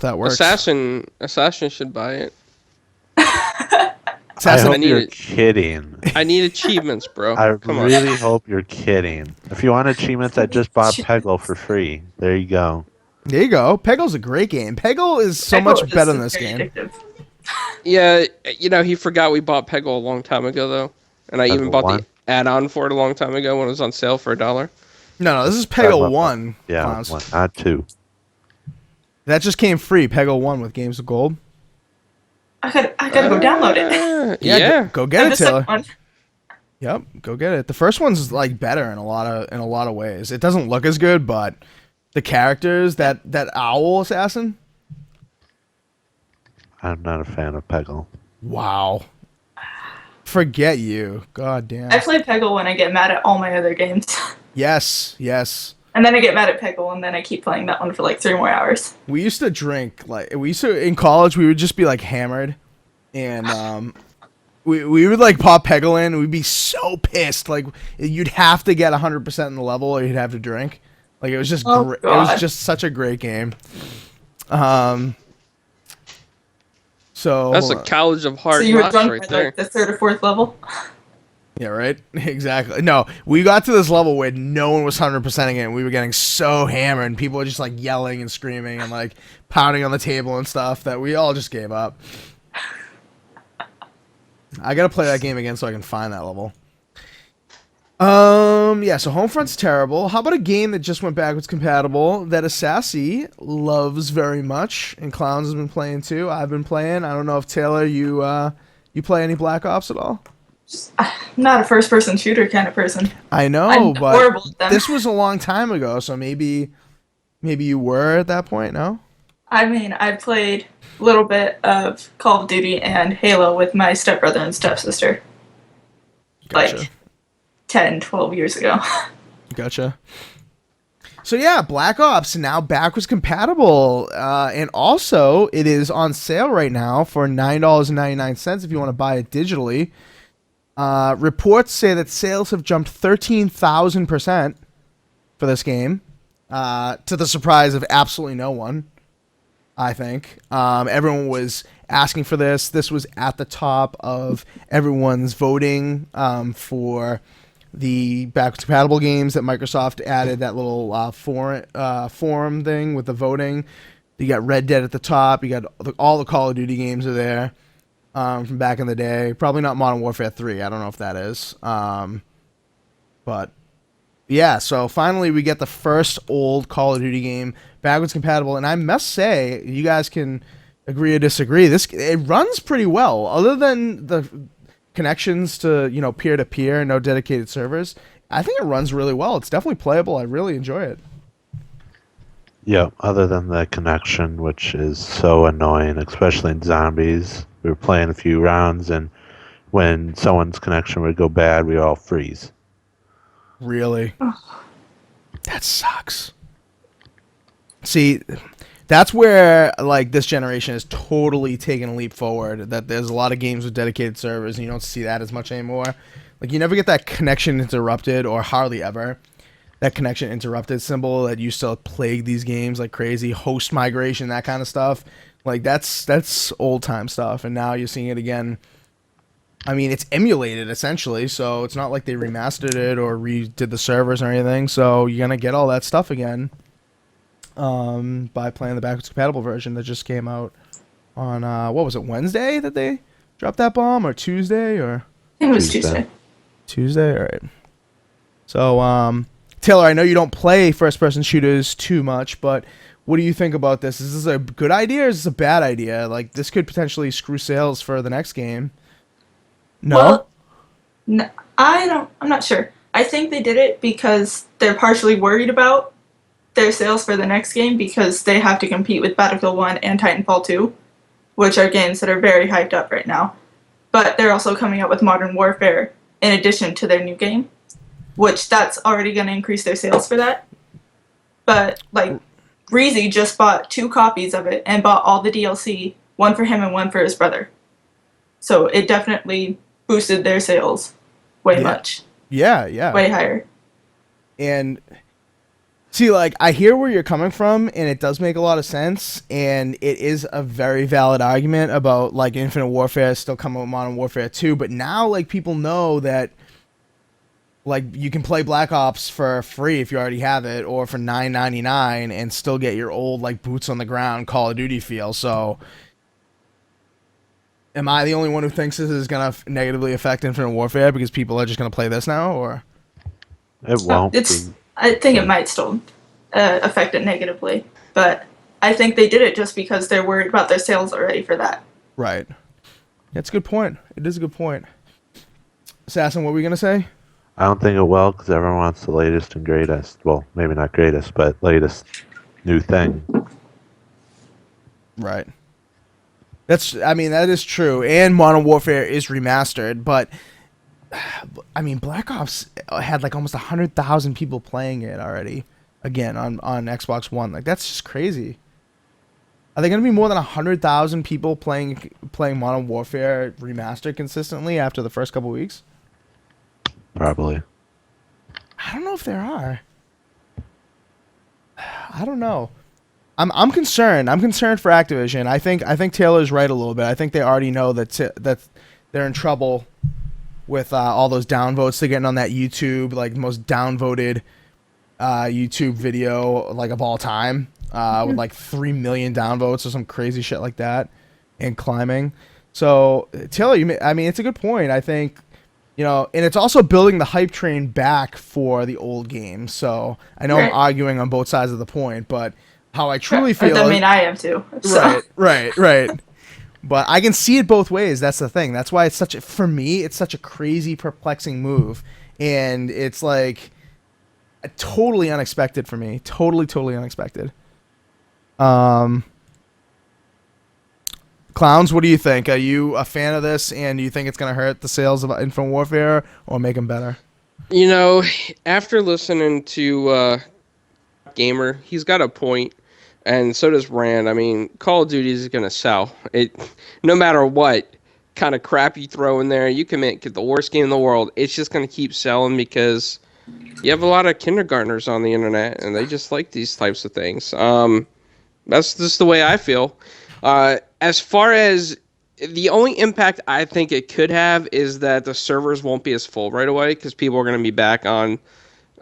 That works. Assassin should buy it. Assassin, I hope I need you're it. kidding. I need achievements, bro. I Come on. really hope you're kidding. If you want achievements, I just bought Peggle for free. There you go. There you go. Peggle's a great game. Peggle is so Peggle much is better than this very game. addictive. Yeah, he forgot we bought Peggle a long time ago, though. And I even Peggle bought 1? the add-on for it a long time ago when it was on sale for $1. No, this is Peggle Peggle 1. Yeah, Clowns. one, not 2. That just came free. Peggle 1 with Games of Gold. I gotta go download it. Yeah. Go get And it, the second Taylor. one. Yep, go get it. The first one's like better in a lot of ways. It doesn't look as good, but the characters, that owl assassin. I'm not a fan of Peggle. Wow. Forget you. God damn. I play Peggle when I get mad at all my other games. Yes. And then I get mad at Pickle, and then I keep playing that one for like 3 more hours. We used to drink, in college, we would just be like hammered, and we would like pop Peggle in, and we'd be so pissed. Like, you'd have to get 100% in the level, or you'd have to drink. Like, it was just it was just such a great game. So that's a college of hard so you were knocks drunk right by there. like the 3rd or 4th level? yeah, right? Exactly. No, we got to this level where no one was 100%ing it, and we were getting so hammered, and people were just like yelling and screaming and like pounding on the table and stuff that we all just gave up. I gotta play that game again so I can find that level. Yeah, so Homefront's terrible. How about a game that just went backwards compatible that Assassi loves very much, and Clowns has been playing too? I've been playing. I don't know if Taylor, you play any Black Ops at all? I'm not a first-person shooter kind of person. I know, I'm but horrible at them. this was a long time ago, so maybe you were at that point, no? I mean, I played a little bit of Call of Duty and Halo with my stepbrother and stepsister. Gotcha. Like 10, 12 years ago. Gotcha. So yeah, Black Ops now backwards compatible, and also it is on sale right now for $9.99 if you want to buy it digitally. Reports say that sales have jumped 13,000% for this game, to the surprise of absolutely no one. I think everyone was asking for this. This was at the top of everyone's voting for the backwards compatible games that Microsoft added, that little forum thing with the voting. You got Red Dead at the top. You got all the Call of Duty games are there from back in the day. Probably not Modern Warfare 3. I don't know if that is. But yeah, so finally we get the first old Call of Duty game backwards compatible, and I must say, you guys can agree or disagree, it runs pretty well. Other than the connections to, peer-to-peer, no dedicated servers, I think it runs really well. It's definitely playable. I really enjoy it. Yeah, other than the connection, which is so annoying, especially in zombies. We were playing a few rounds, and when someone's connection would go bad, we all freeze. Really? That sucks. See, that's where like this generation is totally taking a leap forward. That there's a lot of games with dedicated servers, and you don't see that as much anymore. Like, you never get that connection interrupted, or hardly ever. That connection interrupted symbol that used to plague these games like crazy. Host migration, that kind of stuff. Like, that's old time stuff, and now you're seeing it again. I mean, it's emulated essentially, so it's not like they remastered it or redid the servers or anything. So you're gonna get all that stuff again by playing the backwards compatible version that just came out on what was it, Wednesday that they dropped that bomb, or Tuesday, or I think it was Tuesday. Tuesday, all right. So Taylor, I know you don't play first-person shooters too much, but what do you think about this? Is this a good idea or is this a bad idea? Like, this could potentially screw sales for the next game. No? Well, no, I'm not sure. I think they did it because they're partially worried about their sales for the next game, because they have to compete with Battlefield 1 and Titanfall 2, which are games that are very hyped up right now. But they're also coming out with Modern Warfare in addition to their new game, which that's already going to increase their sales for that. But, like, Reezy just bought 2 copies of it and bought all the DLC, one for him and one for his brother. So it definitely boosted their sales way much. Yeah. Way higher. And see, like, I hear where you're coming from, and it does make a lot of sense, and it is a very valid argument about, like, Infinite Warfare still coming with Modern Warfare 2, but now, like, people know that, like, you can play Black Ops for free if you already have it, or for $9.99 and still get your old, like, boots on the ground Call of Duty feel. So am I the only one who thinks this is going to negatively affect Infinite Warfare because people are just going to play this now, or? It won't be. I think it might still affect it negatively, but I think they did it just because they're worried about their sales already for that. Right. That's a good point. It is a good point. Assassin, what were we going to say? I don't think it will, because everyone wants the latest and greatest. Well, maybe not greatest, but latest new thing. Right. That is true. And Modern Warfare is remastered, but I mean, Black Ops had like almost 100,000 people playing it already again on Xbox One. Like, that's just crazy. Are there going to be more than 100,000 people playing Modern Warfare Remastered consistently after the first couple weeks? Probably. I don't know if there are. I don't know. I'm concerned. I'm concerned for Activision. I think Taylor's right a little bit. I think they already know that they're in trouble with all those downvotes they're getting on that YouTube, like most downvoted YouTube video like of all time, with like 3 million downvotes or some crazy shit like that, and climbing. So Taylor, I mean, it's a good point. I think, and it's also building the hype train back for the old games. So I know I'm arguing on both sides of the point, but how I truly feel. I mean, I am too. So. Right. But I can see it both ways. That's the thing. That's why it's for me, it's such a crazy, perplexing move, and it's like totally unexpected for me. Totally unexpected. Clowns, what do you think? Are you a fan of this, and do you think it's going to hurt the sales of Infinite Warfare or make them better? After listening to Gamer, he's got a point, and so does Rand. I mean, Call of Duty is going to sell. No matter what kind of crap you throw in there, you can make it the worst game in the world. It's just going to keep selling because you have a lot of kindergartners on the internet, and they just like these types of things. That's just the way I feel. As far as the only impact I think it could have is that the servers won't be as full right away because people are going to be back on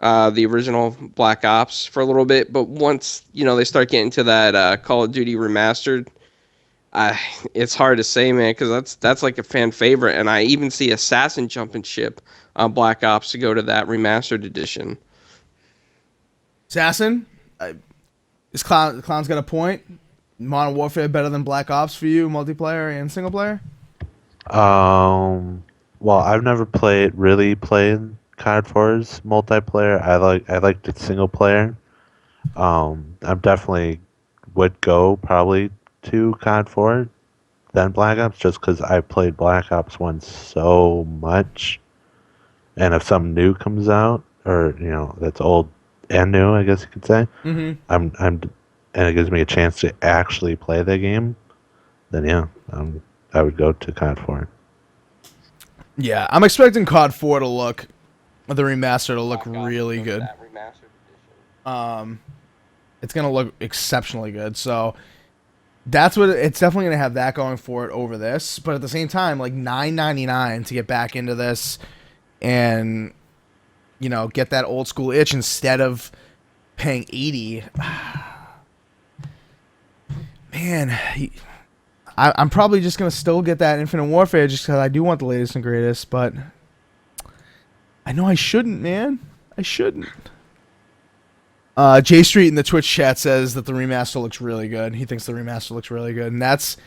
the original Black Ops for a little bit. But once, they start getting to that Call of Duty Remastered, it's hard to say, man, because that's like a fan favorite. And I even see Assassin jumping ship on Black Ops to go to that Remastered edition. Assassin? Is Clown's got a point? Modern Warfare better than Black Ops for you, multiplayer and single player? Well, I've never really played COD 4's multiplayer. I like the single player. I'm definitely would go probably to COD 4 than Black Ops just because I played Black Ops 1 so much. And if something new comes out, or that's old and new, I guess you could say, and it gives me a chance to actually play the game, then I would go to COD 4. Yeah, I'm expecting COD 4 to look, the remaster to look really good. It's gonna look exceptionally good. So that's what it's definitely gonna have that going for it over this. But at the same time, like $9.99 to get back into this, and get that old school itch instead of paying $80. Man, I'm probably just going to still get that Infinite Warfare just because I do want the latest and greatest, but I know I shouldn't, man. I shouldn't. J Street in the Twitch chat says that the remaster looks really good. He thinks the remaster looks really good, and that's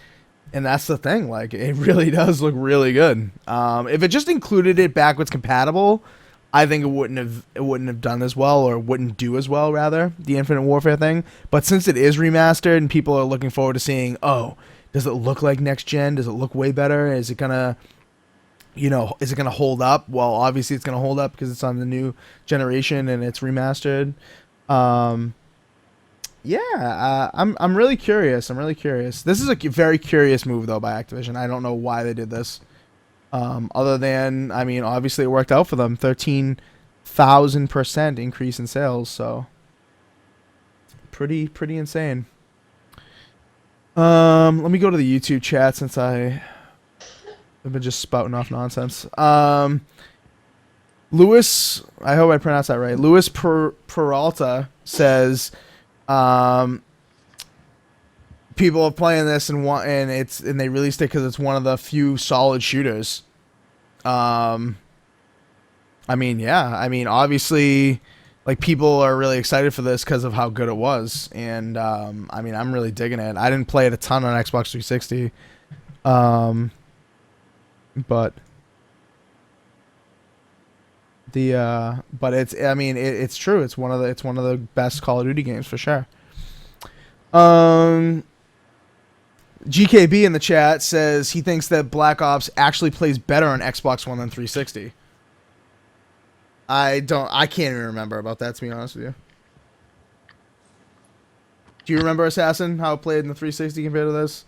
the thing. Like, it really does look really good. If it just included it backwards compatible, I think it wouldn't have done as well, or wouldn't do as well, rather, the Infinite Warfare thing. But since it is remastered and people are looking forward to seeing, does it look like next gen? Does it look way better? Is it gonna hold up? Well, obviously it's gonna hold up because it's on the new generation and it's remastered. I'm really curious. This is a very curious move though by Activision. I don't know why they did this. Other than, I mean, obviously it worked out for them. 13,000% increase in sales, so pretty insane. Let me go to the YouTube chat since I've been just spouting off nonsense. Louis, I hope I pronounced that right. Louis Peralta says, people are playing this and they released it because it's one of the few solid shooters. Obviously, like, people are really excited for this because of how good it was, and I'm really digging it. I didn't play it a ton on Xbox 360, but it's true. It's one of the best Call of Duty games for sure. GKB in the chat says he thinks that Black Ops actually plays better on Xbox One than 360. I can't even remember about that, to be honest with you. Do you remember Assassin, how it played in the 360 compared to this?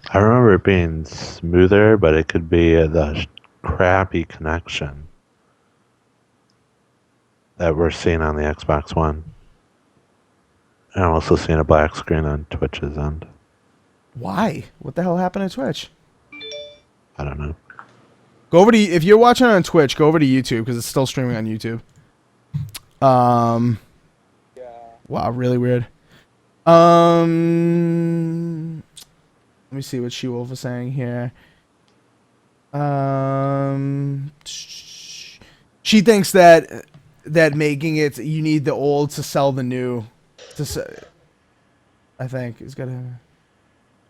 I remember it being smoother, but it could be the crappy connection that we're seeing on the Xbox One. And I'm also seeing a black screen on Twitch's end. Why? What the hell happened to Twitch? I don't know. Go over to, if you're watching on Twitch, go over to YouTube because it's still streaming on YouTube. Wow, really weird. Let me see what She-Wolf is saying here. She thinks that making it, you need the old to sell the new. I think is gonna,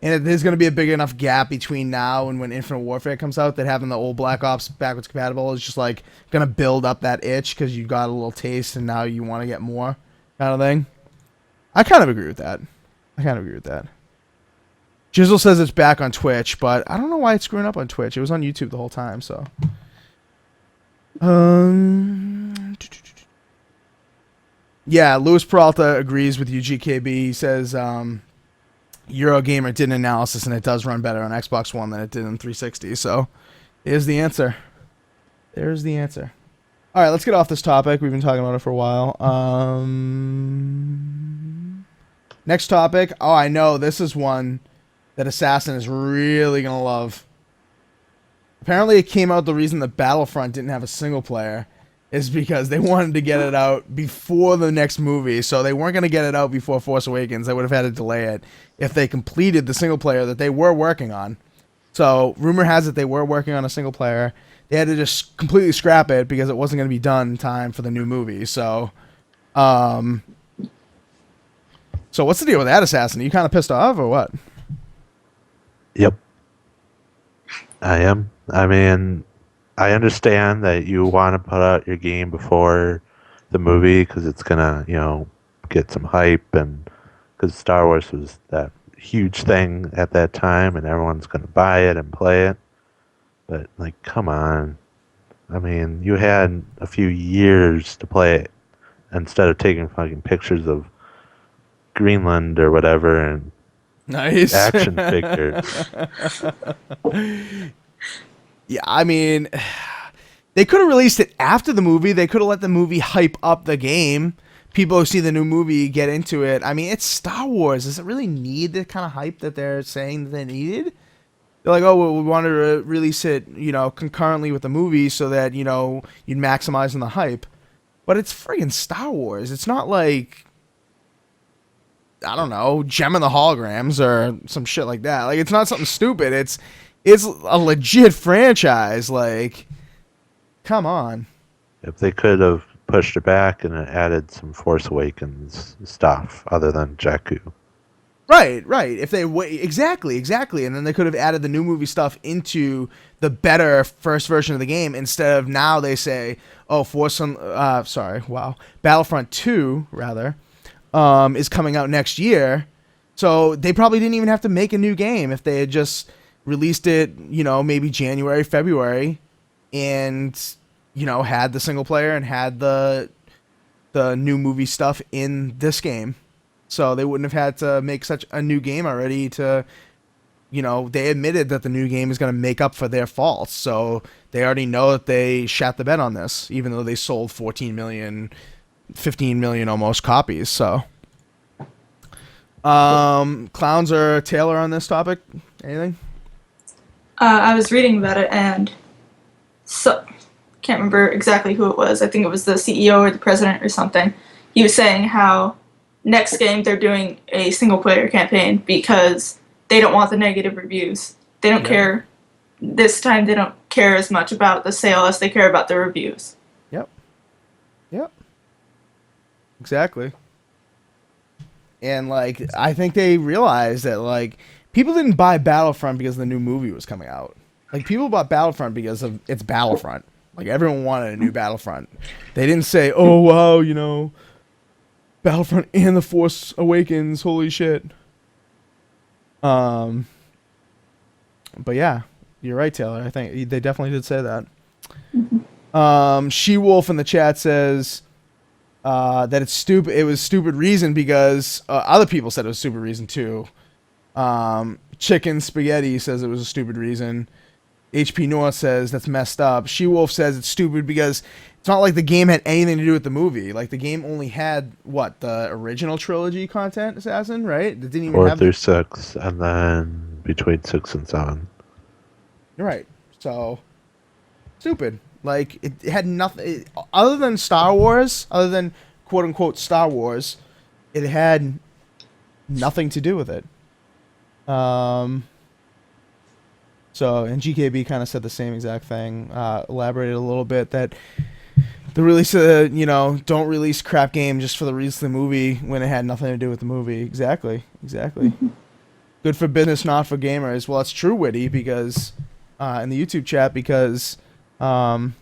and there's gonna be a big enough gap between now and when Infinite Warfare comes out that having the old Black Ops backwards compatible is just like gonna build up that itch because you got a little taste and now you want to get more, kind of thing. I kind of agree with that. Jizzle says it's back on Twitch, but I don't know why it's screwing up on Twitch. It was on YouTube the whole time, so. Yeah, Luis Peralta agrees with you, GKB. He says Eurogamer did an analysis and it does run better on Xbox One than it did in 360. So, here's the answer. There's the answer. All right, let's get off this topic. We've been talking about it for a while. Next topic. Oh, I know. This is one that Assassin is really going to love. Apparently, it came out the reason that Battlefront didn't have a single player is because they wanted to get it out before the next movie. So they weren't going to get it out before Force Awakens. They would have had to delay it if they completed the single player that they were working on. So rumor has it they were working on a single player. They had to just completely scrap it because it wasn't going to be done in time for the new movie. So, so what's the deal with that, Assassin? Are you kind of pissed off or what? Yep. I am. I mean, I understand that you want to put out your game before the movie because it's going to, get some hype, and because Star Wars was that huge thing at that time and everyone's going to buy it and play it. But, come on. I mean, you had a few years to play it instead of taking fucking pictures of Greenland or whatever and nice action figures. Yeah, I mean, they could have released it after the movie. They could have let the movie hype up the game. People who see the new movie get into it. I mean, it's Star Wars. Does it really need the kind of hype that they're saying that they needed? They're like, oh, well, we wanted to release it, concurrently with the movie so that, you'd maximize on the hype. But it's friggin' Star Wars. It's not like, I don't know, Gem and the Holograms or some shit like that. Like, it's not something stupid. It's a legit franchise. Like, come on. If they could have pushed it back and added some Force Awakens stuff other than Jakku. Right. If they exactly, and then they could have added the new movie stuff into the better first version of the game instead of now they say, oh, Battlefront 2 rather, is coming out next year. So they probably didn't even have to make a new game if they had just released it, maybe January, February, and had the single player and had the new movie stuff in this game. So they wouldn't have had to make such a new game already to, they admitted that the new game is going to make up for their faults. So they already know that they shat the bed on this, even though they sold 14 million, 15 million almost copies. So, Clowns or Taylor on this topic? Anything? I was reading about it and can't remember exactly who it was. I think it was the CEO or the president or something. He was saying how next game they're doing a single player campaign because they don't want the negative reviews. They don't care. This time they don't care as much about the sale as they care about the reviews. Yep. Exactly. And I think they realized that people didn't buy Battlefront because the new movie was coming out. People bought Battlefront because of it's Battlefront. Everyone wanted a new Battlefront. They didn't say, "Oh wow, Battlefront and The Force Awakens, holy shit." But yeah, you're right, Taylor. I think they definitely did say that. She-Wolf in the chat says, that it's stupid. It was stupid reason because other people said it was stupid reason too. Chicken Spaghetti says it was a stupid reason. HP North says that's messed up. She-Wolf says it's stupid because it's not like the game had anything to do with the movie. Like, the game only had, the original trilogy content, Assassin, right? It didn't even 4 have through 6, and then between 6 and 7. Right. So, stupid. Like, it had nothing... other than Star Wars, other than quote-unquote Star Wars, it had nothing to do with it. So, and GKB kind of said the same exact thing, elaborated a little bit that the release of, don't release crap game just for the release of the movie when it had nothing to do with the movie. Exactly. Good for business, not for gamers. Well, it's true, Witty, because, in the YouTube chat, because, it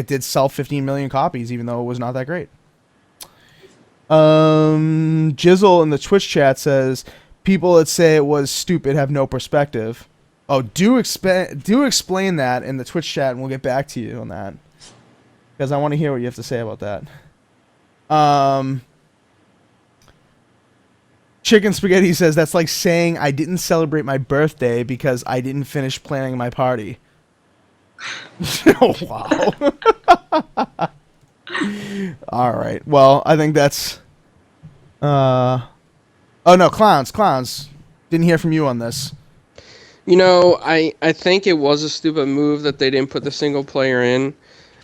did sell 15 million copies, even though it was not that great. Jizzle in the Twitch chat says, people that say it was stupid have no perspective. Oh, do explain that in the Twitch chat, and we'll get back to you on that, because I want to hear what you have to say about that. Chicken Spaghetti says that's like saying I didn't celebrate my birthday because I didn't finish planning my party. Oh, wow. All right. Well, I think that's... Oh, no, Clowns. Didn't hear from you on this. I think it was a stupid move that they didn't put the single player in.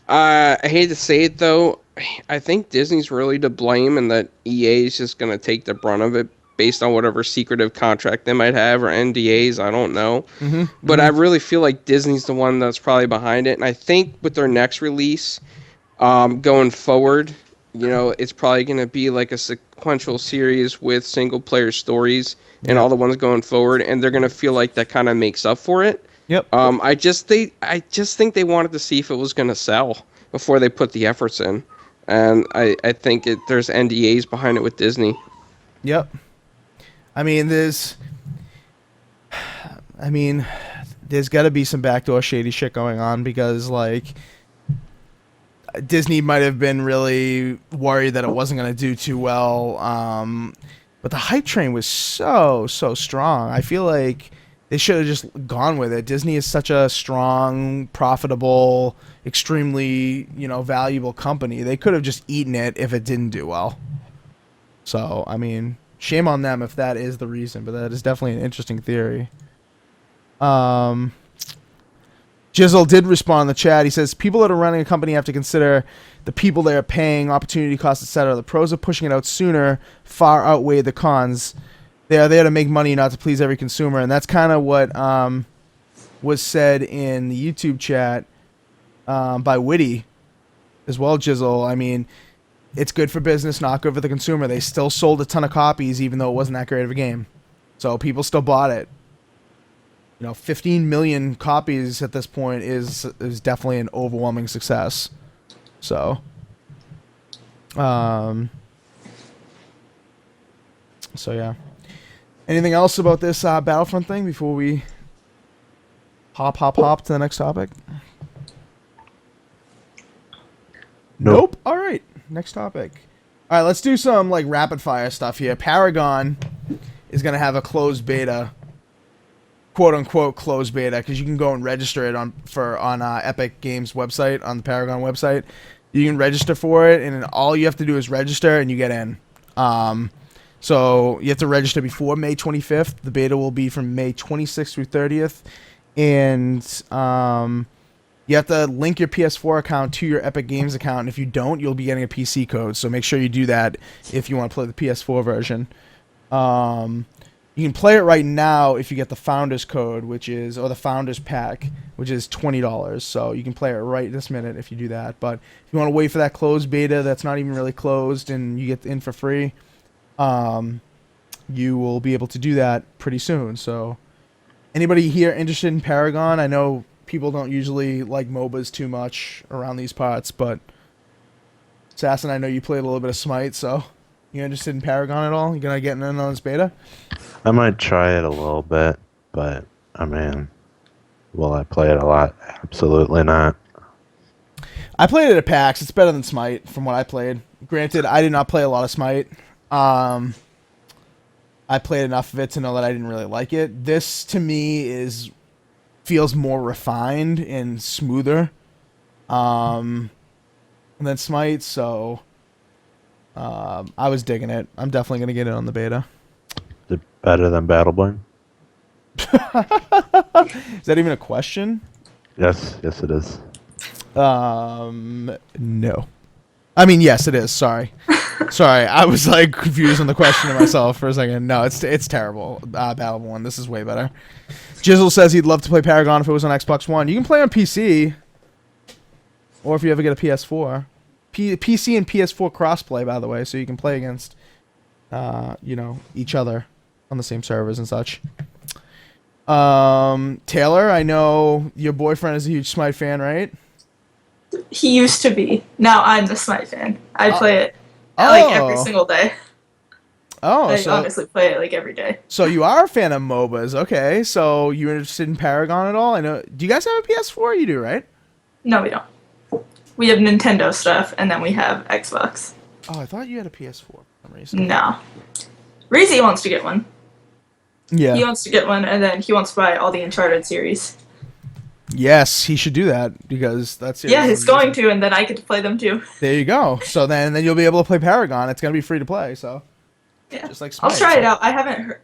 I hate to say it, though. I think Disney's really to blame, and that EA is just going to take the brunt of it based on whatever secretive contract they might have, or NDAs, I don't know. But I really feel like Disney's the one that's probably behind it. And I think with their next release, going forward, it's probably going to be like a sequential series with single-player stories and all the ones going forward, and they're going to feel like that kind of makes up for it. Yep. I just think they wanted to see if it was going to sell before they put the efforts in, and I think there's NDAs behind it with Disney. Yep. I mean, there's got to be some backdoor shady shit going on, because Disney might have been really worried that it wasn't going to do too well. But the hype train was so strong. I feel like they should have just gone with it. Disney is such a strong, profitable, extremely, valuable company. They could have just eaten it if it didn't do well. So, shame on them if that is the reason, but that is definitely an interesting theory. Jizzle did respond in the chat. He says, people that are running a company have to consider the people they are paying, opportunity costs, etc. The pros of pushing it out sooner far outweigh the cons. They are there to make money, not to please every consumer. And that's kind of what was said in the YouTube chat by Witty as well, Jizzle. It's good for business, not good for the consumer. They still sold a ton of copies, even though it wasn't that great of a game. So people still bought it. 15 million copies at this point is definitely an overwhelming success. So, yeah. Anything else about this Battlefront thing before we hop to the next topic? Nope. All right. Next topic. All right, let's do some rapid fire stuff here. Paragon is going to have a closed beta, quote unquote closed beta, because you can go and register it on Epic Games website, on the Paragon website. You can register for it, and all you have to do is register, and you get in. So you have to register before May 25th. The beta will be from May 26th through 30th, and you have to link your PS4 account to your Epic Games account, and if you don't, you'll be getting a PC code. So make sure you do that if you want to play the PS4 version. You can play it right now if you get the Founders Code, or the Founders Pack, which is $20. So you can play it right this minute if you do that. But if you want to wait for that closed beta that's not even really closed and you get in for free, you will be able to do that pretty soon. So anybody here interested in Paragon? I know people don't usually like MOBAs too much around these parts, but Assassin, I know you played a little bit of Smite, so you interested in Paragon at all? You gonna get in on this beta? I might try it a little bit, but will I play it a lot? Absolutely not. I played it at PAX. It's better than Smite from what I played. Granted, I did not play a lot of Smite. I played enough of it to know that I didn't really like it. This, to me, feels more refined and smoother than Smite, so I was digging it. I'm definitely going to get it on the beta. Is it better than Battleborn? Is that even a question? Yes, it is. No. I mean, yes, it is. Sorry. I was like confused on the question to myself for a second. No, it's terrible. Battleborn, this is way better. Jizzle says he'd love to play Paragon if it was on Xbox One. You can play on PC, or if you ever get a PS4. PC and PS4 crossplay, by the way, so you can play against, each other on the same servers and such. Taylor, I know your boyfriend is a huge Smite fan, right? He used to be. Now I'm the Smite fan. I play it like every single day. I honestly play it like every day. So you are a fan of MOBAs, okay? So you interested in Paragon at all? I know. Do you guys have a PS4? You do, right? No, we don't. We have Nintendo stuff, and then we have Xbox. Oh, I thought you had a PS4 for some reason. No. Reezy wants to get one. Yeah. He wants to get one, and then he wants to buy all the Uncharted series. Yes, he should do that because that's yeah, he's going to, and then I get to play them too. There you go. So then you'll be able to play Paragon. It's gonna be free to play. So yeah, just like Smite. I'll try it out. I haven't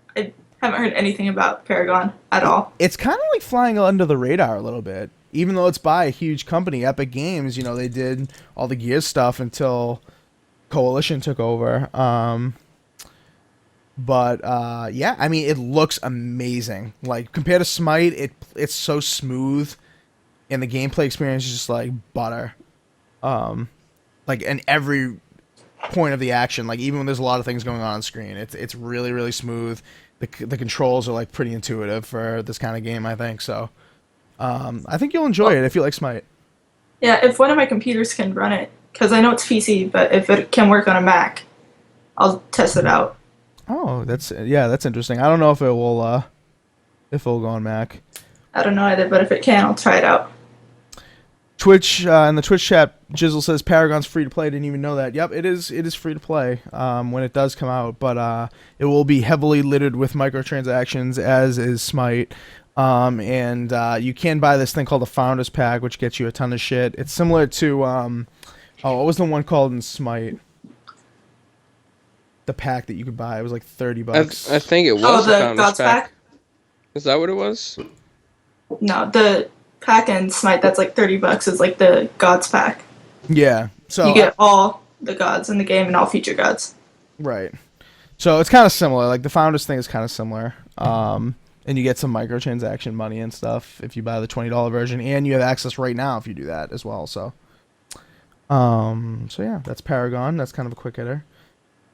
heard anything about Paragon at all. It's kind of like flying under the radar a little bit, even though it's by a huge company, Epic Games. You know, they did all the Gears stuff until Coalition took over. But yeah, I mean, it looks amazing. Like compared to Smite, it's so smooth, and the gameplay experience is just like butter. Like in every point of the action, like even when there's a lot of things going on screen, it's really really smooth. The controls are like pretty intuitive for this kind of game, I think. So, I think you'll enjoy it if you like Smite. Yeah, if one of my computers can run it, because I know it's PC, but if it can work on a Mac, I'll test it out. Oh, that's interesting. I don't know if it will go on Mac. I don't know either, but if it can, I'll try it out. Twitch in the Twitch chat, Jizzle says Paragon's free to play. Didn't even know that. Yep, it is free to play when it does come out, but it will be heavily littered with microtransactions, as is Smite. And you can buy this thing called the Founders Pack, which gets you a ton of shit. It's similar to what was the one called in Smite? The pack that you could buy. It was like $30. I think it was the Gods pack. Is that what it was? No, the pack in Smite that's like $30 is like the Gods pack. Yeah, so you get all the gods in the game and all future gods. Right. So it's kind of similar. Like the Founders thing is kind of similar. And you get some microtransaction money and stuff if you buy the $20 version, and you have access right now if you do that as well. So, so yeah, that's Paragon. That's kind of a quick hitter.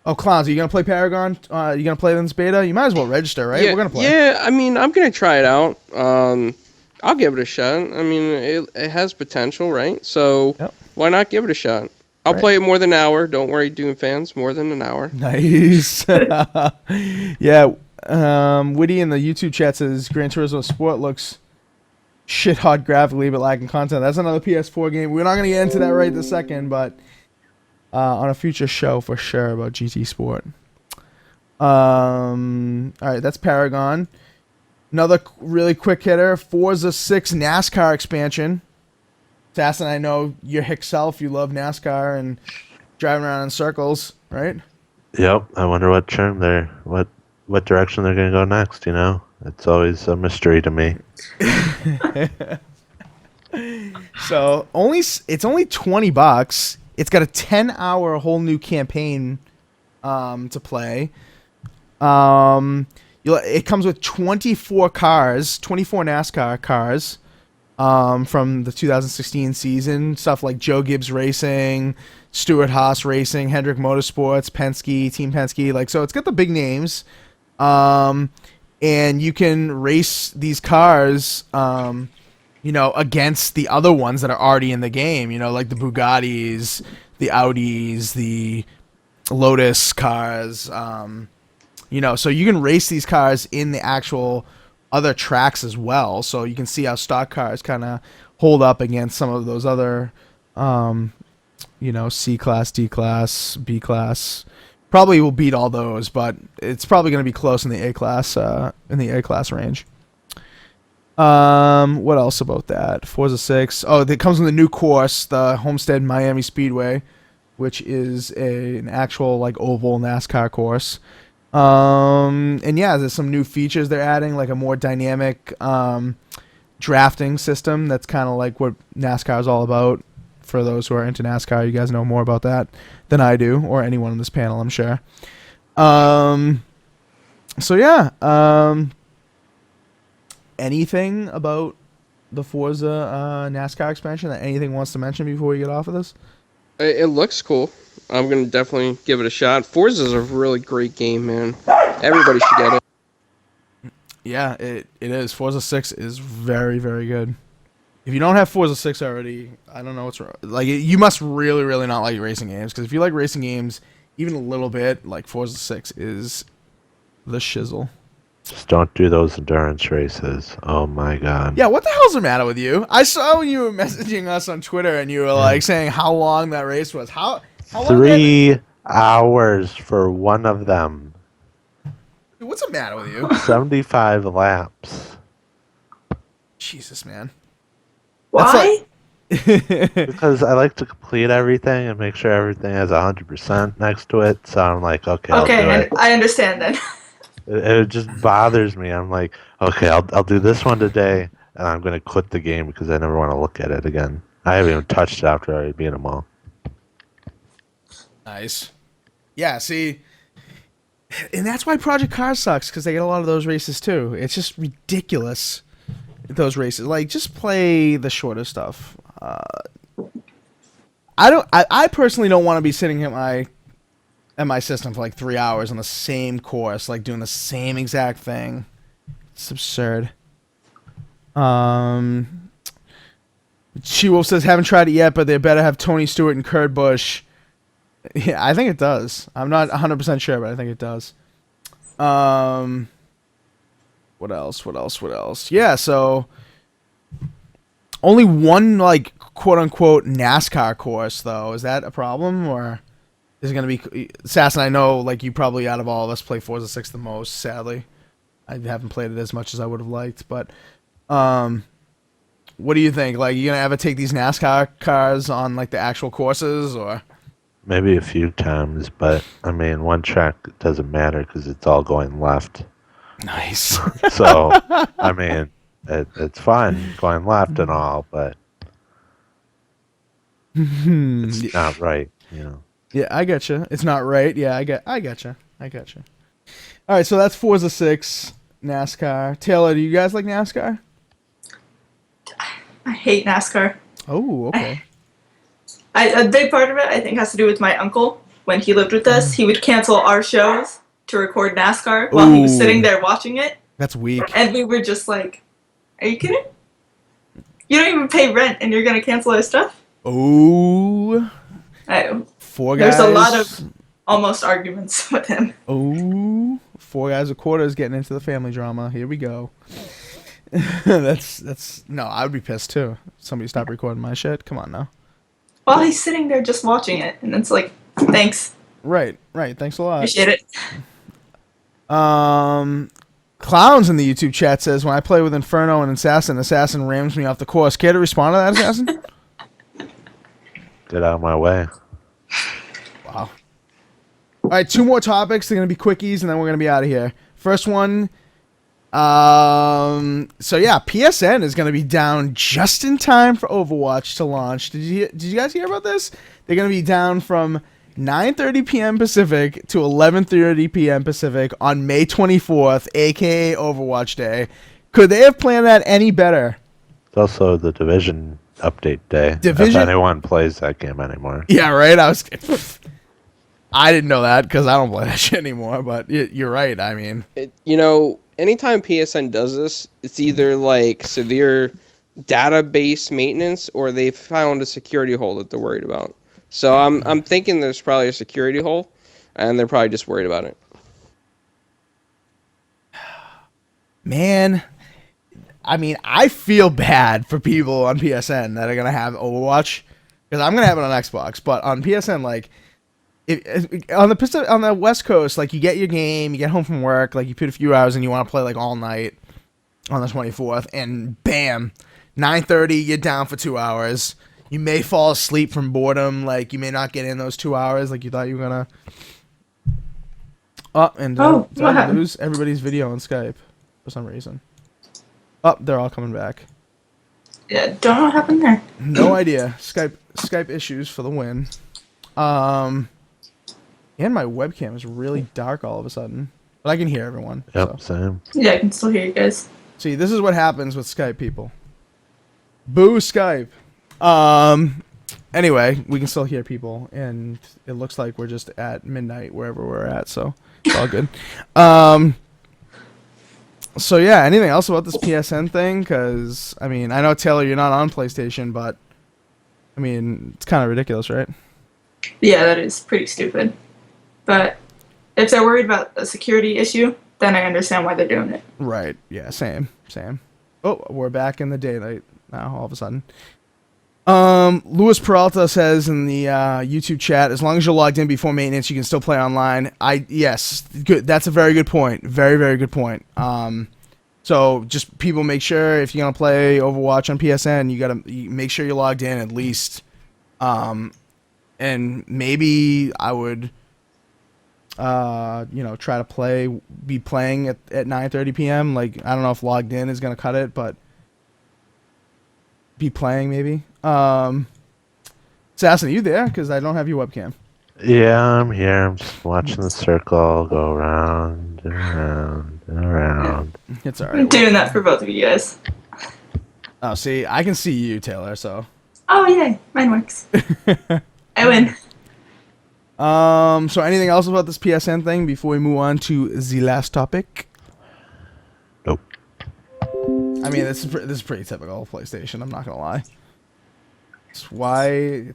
Oh, Clowns, are you going to play Paragon? You going to play this beta? You might as well register, right? Yeah, we're going to play. Yeah, I mean, I'm going to try it out. I'll give it a shot. I mean, it has potential, right? So Why not give it a shot? I'll play it more than an hour. Don't worry, Doom fans, more than an hour. Nice. Yeah, Witty in the YouTube chat says Gran Turismo Sport looks shit hot graphically but lacking content. That's another PS4 game. We're not going to get into that right this second, but... on a future show for sure about GT Sport. All right, that's Paragon. Another really quick hitter, Forza 6 NASCAR expansion. Assassin, I know your hick self, you love NASCAR and driving around in circles, right? Yep. I wonder what what direction they're gonna go next. You know, it's always a mystery to me. So it's only $20. It's got a 10-hour whole new campaign to play. It comes with 24 NASCAR cars from the 2016 season. Stuff like Joe Gibbs Racing, Stuart Haas Racing, Hendrick Motorsports, Penske, Team Penske. Like, so it's got the big names. And you can race these cars against the other ones that are already in the game, like the Bugattis, the Audis, the Lotus cars, so you can race these cars in the actual other tracks as well. So you can see how stock cars kind of hold up against some of those other C class, D class, B class. Probably will beat all those, but it's probably going to be close in the A class range. What else about that? Forza 6. Oh, it comes with a new course, the Homestead Miami Speedway, which is an actual like oval NASCAR course. And yeah, there's some new features they're adding, like a more dynamic drafting system. That's kind of like what NASCAR is all about. For those who are into NASCAR, you guys know more about that than I do, or anyone on this panel, I'm sure. So yeah. Anything about the Forza NASCAR expansion that anything wants to mention before we get off of this? It looks cool. I'm gonna definitely give it a shot. Forza's a really great game, man. Everybody should get it. Yeah, it is. Forza 6 is very, very good. If you don't have Forza 6 already, I don't know what's wrong. Like, you must really, really not like racing games. Because if you like racing games, even a little bit, like Forza 6 is the shizzle. Just don't do those endurance races. Oh my god. Yeah, what the hell's the matter with you? I saw when you were messaging us on Twitter and you were like saying how long that race was. How long? 3 hours for one of them. Dude, what's the matter with you? 75 laps. Jesus, man. Why? Because I like to complete everything and make sure everything has 100% next to it. So I'm like, okay, I'll do and it. I understand then. It just bothers me. I'm like, okay, I'll do this one today, and I'm gonna quit the game because I never want to look at it again. I haven't even touched it after I beat them all. Nice. Yeah, see, and that's why Project Cars sucks, because they get a lot of those races too. It's just ridiculous, those races. Like, just play the shorter stuff. I personally don't want to be sitting at my system for like 3 hours on the same course, like doing the same exact thing. It's absurd. She-Wolf says, haven't tried it yet, but they better have Tony Stewart and Kurt Busch. Yeah, I think it does. I'm not 100% sure, but I think it does. What else? Yeah, so only one, like, quote-unquote NASCAR course, though. Is that a problem, or is it going to be... Assassin, I know, like, you probably, out of all of us, play Forza 6 the most, sadly. I haven't played it as much as I would have liked, but... what do you think? Like, you going to ever take these NASCAR cars on, like, the actual courses, or... Maybe a few times, but I mean, one track doesn't matter because it's all going left. Nice. So, I mean, it's fine going left and all, but it's not right, you know. Yeah, I getcha. It's not right. Yeah, I getcha. All right, so that's Forza 6, NASCAR. Taylor, do you guys like NASCAR? I hate NASCAR. Oh, okay. A big part of it, I think, has to do with my uncle. When he lived with us, he would cancel our shows to record NASCAR while he was sitting there watching it. That's weak. And we were just like, are you kidding? You don't even pay rent and you're going to cancel our stuff? Oh. Four guys. There's a lot of almost arguments with him. Oh. 4GwQPodcast is getting into the family drama. Here we go. That's no, I would be pissed too. Somebody stop recording my shit. Come on now. While he's sitting there just watching it, and it's like, thanks. Right. Thanks a lot. Appreciate it. Clowns in the YouTube chat says, when I play with Inferno and Assassin rams me off the course. Care to respond to that, Assassin? Get out of my way. Wow. All right, 2 more topics. They're going to be quickies, and then we're going to be out of here. First one. So yeah, PSN is going to be down just in time for Overwatch to launch. Did you guys hear about this? They're going to be down from 9:30 p.m. Pacific to 11:30 p.m. Pacific on May 24th, aka Overwatch Day. Could they have planned that any better? It's also the Division update day. If anyone plays that game anymore. Yeah, right. I didn't know that because I don't play that shit anymore. But you're right. I mean, Anytime PSN does this, it's either like severe database maintenance or they found a security hole that they're worried about. So I'm thinking there's probably a security hole, and they're probably just worried about it. Man, I mean, I feel bad for people on PSN that are gonna have Overwatch because I'm gonna have it on Xbox, but on PSN, like, on the West Coast, like, you get your game, you get home from work, like, you put a few hours and you want to play like all night on the 24th, and bam, 9:30, you're down for 2 hours. You may fall asleep from boredom, like, you may not get in those 2 hours like you thought you were gonna. Did I lose everybody's video on Skype for some reason? They're all coming back. Yeah, don't know what happened there. No idea. Skype issues for the win. And my webcam is really dark all of a sudden, but I can hear everyone. Yep, so. same. Yeah, I can still hear you guys. See, this is what happens with Skype people. Boo Skype. Anyway, we can still hear people, and it looks like we're just at midnight wherever we're at, so it's all good. So yeah, anything else about this PSN thing? Because, I mean, I know, Taylor, you're not on PlayStation, but, I mean, it's kind of ridiculous, right? Yeah, that is pretty stupid. But if they're worried about a security issue, then I understand why they're doing it. Right. Yeah, same. Oh, we're back in the daylight now, all of a sudden. Luis Peralta says in the YouTube chat, as long as you're logged in before maintenance, you can still play online. Yes, good. That's a very good point. Very, very good point. So just people make sure if you're gonna play Overwatch on PSN, you gotta make sure you're logged in at least. And maybe I would, try to be playing at 9:30 p.m. Like, I don't know if logged in is gonna cut it, but be playing maybe. Assassin, are you there? Because I don't have your webcam. Yeah, I'm here. I'm just watching the circle go round and round and around. It's alright. I'm doing that for both of you guys. Oh, see, I can see you, Taylor, so. Oh, yay. Mine works. I win. So anything else about this PSN thing before we move on to the last topic? Nope. I mean, this is pretty typical of PlayStation, I'm not gonna lie. It's one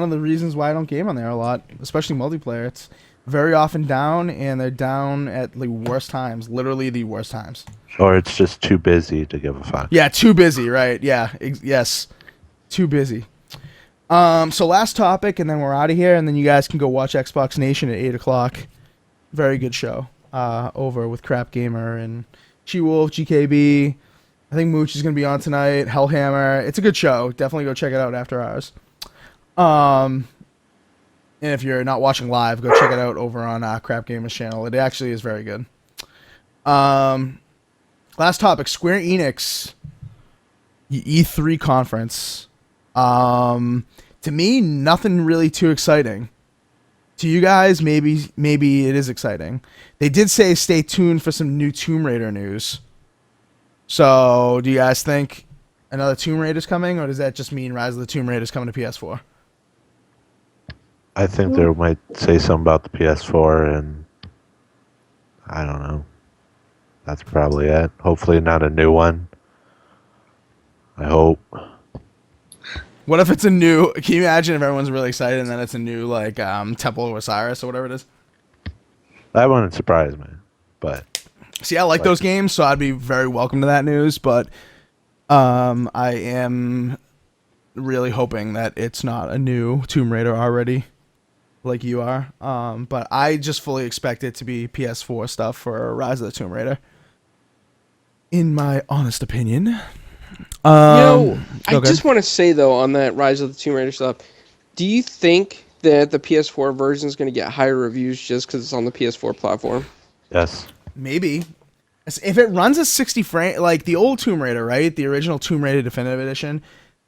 of the reasons why I don't game on there a lot, especially multiplayer. It's very often down, and they're down at the worst times, literally the worst times. Or it's just too busy to give a fuck. Yeah, too busy, right? Yeah, yes, too busy. So last topic, and then we're out of here, and then you guys can go watch Xbox Nation at 8 o'clock. Very good show. Over with Crap Gamer and She-Wolf, GKB. I think Mooch is going to be on tonight. Hellhammer. It's a good show. Definitely go check it out after hours. And if you're not watching live, go check it out over on Crap Gamer's channel. It actually is very good. Last topic, Square Enix E3 conference. To me, nothing really too exciting. To you guys, maybe it is exciting. They did say stay tuned for some new Tomb Raider news. So, do you guys think another Tomb Raider is coming, or does that just mean Rise of the Tomb Raider is coming to PS4? I think they might say something about the PS4, and I don't know. That's probably it. Hopefully not a new one. I hope. What if it's a new... Can you imagine if everyone's really excited and then it's a new, like, Temple of Osiris or whatever it is? That wouldn't surprise me, but... See, I like those games, so I'd be very welcome to that news, but I am really hoping that it's not a new Tomb Raider already, like you are. But I just fully expect it to be PS4 stuff for Rise of the Tomb Raider, in my honest opinion. I just want to say, though, on that Rise of the Tomb Raider stuff, do you think that the PS4 version is going to get higher reviews just because it's on the PS4 platform? Yes. Maybe. If it runs at 60 frames, like the old Tomb Raider, right? The original Tomb Raider Definitive Edition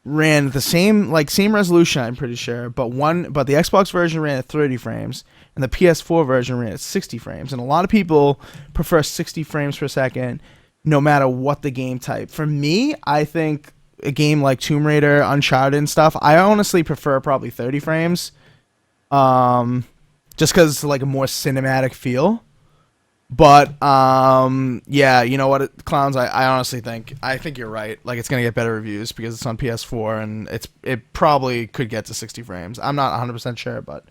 ran the same resolution, I'm pretty sure, but the Xbox version ran at 30 frames and the PS4 version ran at 60 frames. And a lot of people prefer 60 frames per second no matter what the game type. For me, I think a game like Tomb Raider, Uncharted and stuff, I honestly prefer probably 30 frames. Just because it's like a more cinematic feel. But yeah, you know what, clowns, I honestly think you're right. Like, it's gonna get better reviews because it's on PS4 and it probably could get to 60 frames. I'm not 100% sure, but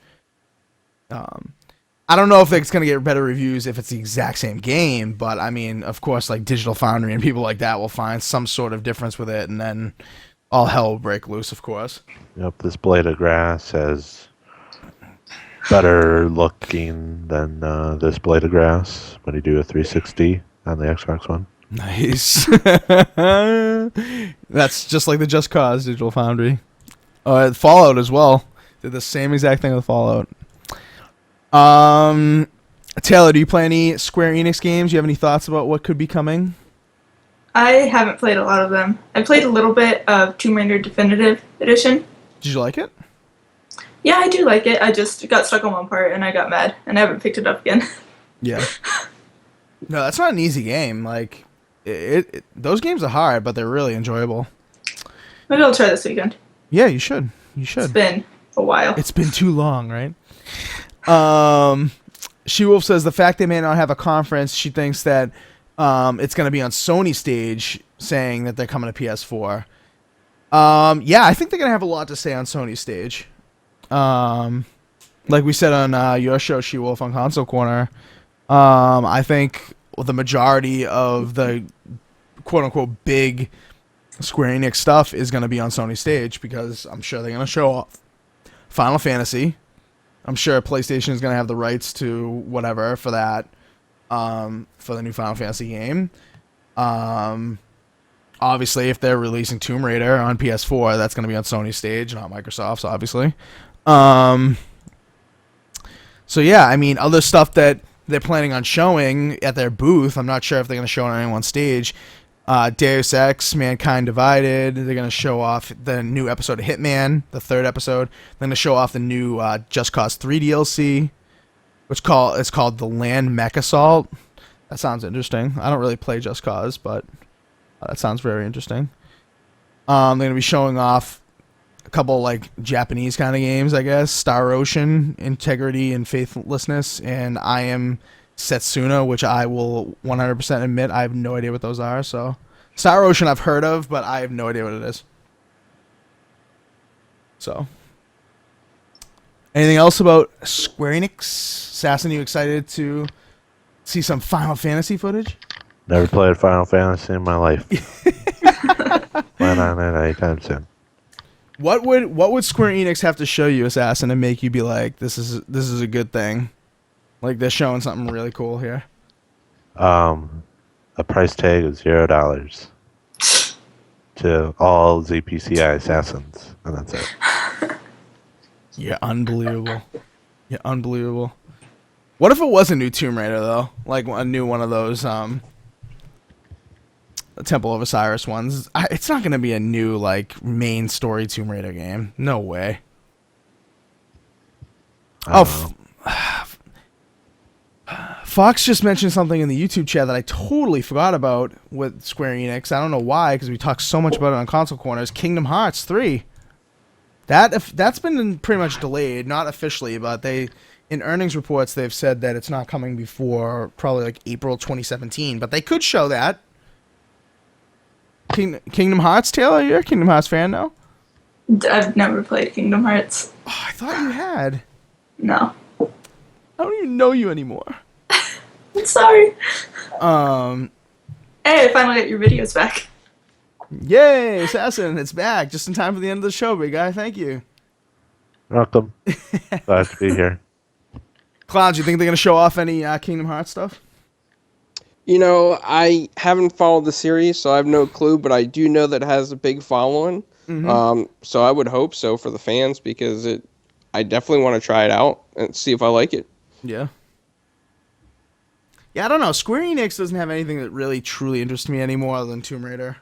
I don't know if it's gonna get better reviews if it's the exact same game. But I mean, of course, like Digital Foundry and people like that will find some sort of difference with it, and then all hell will break loose, of course. Yep, this blade of grass has better looking than this blade of grass when you do a 360 on the Xbox One. Nice. That's just like the Just Cause Digital Foundry. Fallout as well. Did the same exact thing with Fallout. Taylor, do you play any Square Enix games? Do you have any thoughts about what could be coming? I haven't played a lot of them. I played a little bit of Tomb Raider Definitive Edition. Did you like it? Yeah, I do like it. I just got stuck on one part and I got mad and I haven't picked it up again. Yeah. No, that's not an easy game. Like, those games are hard, but they're really enjoyable. Maybe I'll try this weekend. Yeah, you should. You It's should. been a while. It's been too long, right? She-Wolf says the fact they may not have a conference, she thinks that it's going to be on Sony stage, saying that they're coming to PS4. Yeah, I think they're going to have a lot to say on Sony stage. Like we said on your show, She-Wolf, on Console Corner, I think the majority of the quote-unquote big Square Enix stuff is going to be on Sony stage, because I'm sure they're going to show off Final Fantasy. I'm sure PlayStation is going to have the rights to whatever for that, for the new Final Fantasy game. Obviously, if they're releasing Tomb Raider on PS4, that's going to be on Sony's stage, not Microsoft's, obviously. So yeah, I mean, other stuff that they're planning on showing at their booth, I'm not sure if they're going to show it on anyone's stage. Deus Ex, Mankind Divided. They're going to show off the new episode of Hitman, the 3rd episode. They're going to show off the new Just Cause 3 DLC, which it's called The Land Mech Assault. That sounds interesting. I don't really play Just Cause, but that sounds very interesting. They're going to be showing off a couple like Japanese kind of games, I guess. Star Ocean, Integrity and Faithlessness, and I Am Setsuna, which I will 100% admit I have no idea what those are. So Star Ocean I've heard of, but I have no idea what it is. So anything else about Square Enix? Assassin, you excited to see some Final Fantasy footage? Never played Final Fantasy in my life. Plan on it anytime soon. What would Square Enix have to show you, Assassin, to make you be like, this is a good thing? Like, they're showing something really cool here. A price tag of $0 to all ZPCI assassins, and that's it. Yeah, unbelievable. Yeah, unbelievable. What if it was a new Tomb Raider, though? Like, a new one of those, Temple of Osiris ones. It's not going to be a new, like, main story Tomb Raider game. No way. Fox just mentioned something in the YouTube chat that I totally forgot about with Square Enix. I don't know why, because we talked so much about it on Console Corners. Kingdom Hearts 3. That's been pretty much delayed, not officially, but in earnings reports they've said that it's not coming before probably like April 2017. But they could show that. Kingdom Hearts, Taylor, you're a Kingdom Hearts fan now? I've never played Kingdom Hearts. Oh, I thought you had. No. I don't even know you anymore. I'm sorry. Hey, I finally got your videos back. Yay, Assassin, it's back just in time for the end of the show, big guy. Thank you. Welcome. Glad to be here. Clowns, you think they're going to show off any Kingdom Hearts stuff? You know, I haven't followed the series, so I have no clue, but I do know that it has a big following. Mm-hmm. So I would hope so for the fans, because I definitely want to try it out and see if I like it. Yeah. Yeah, I don't know. Square Enix doesn't have anything that really truly interests me anymore other than Tomb Raider.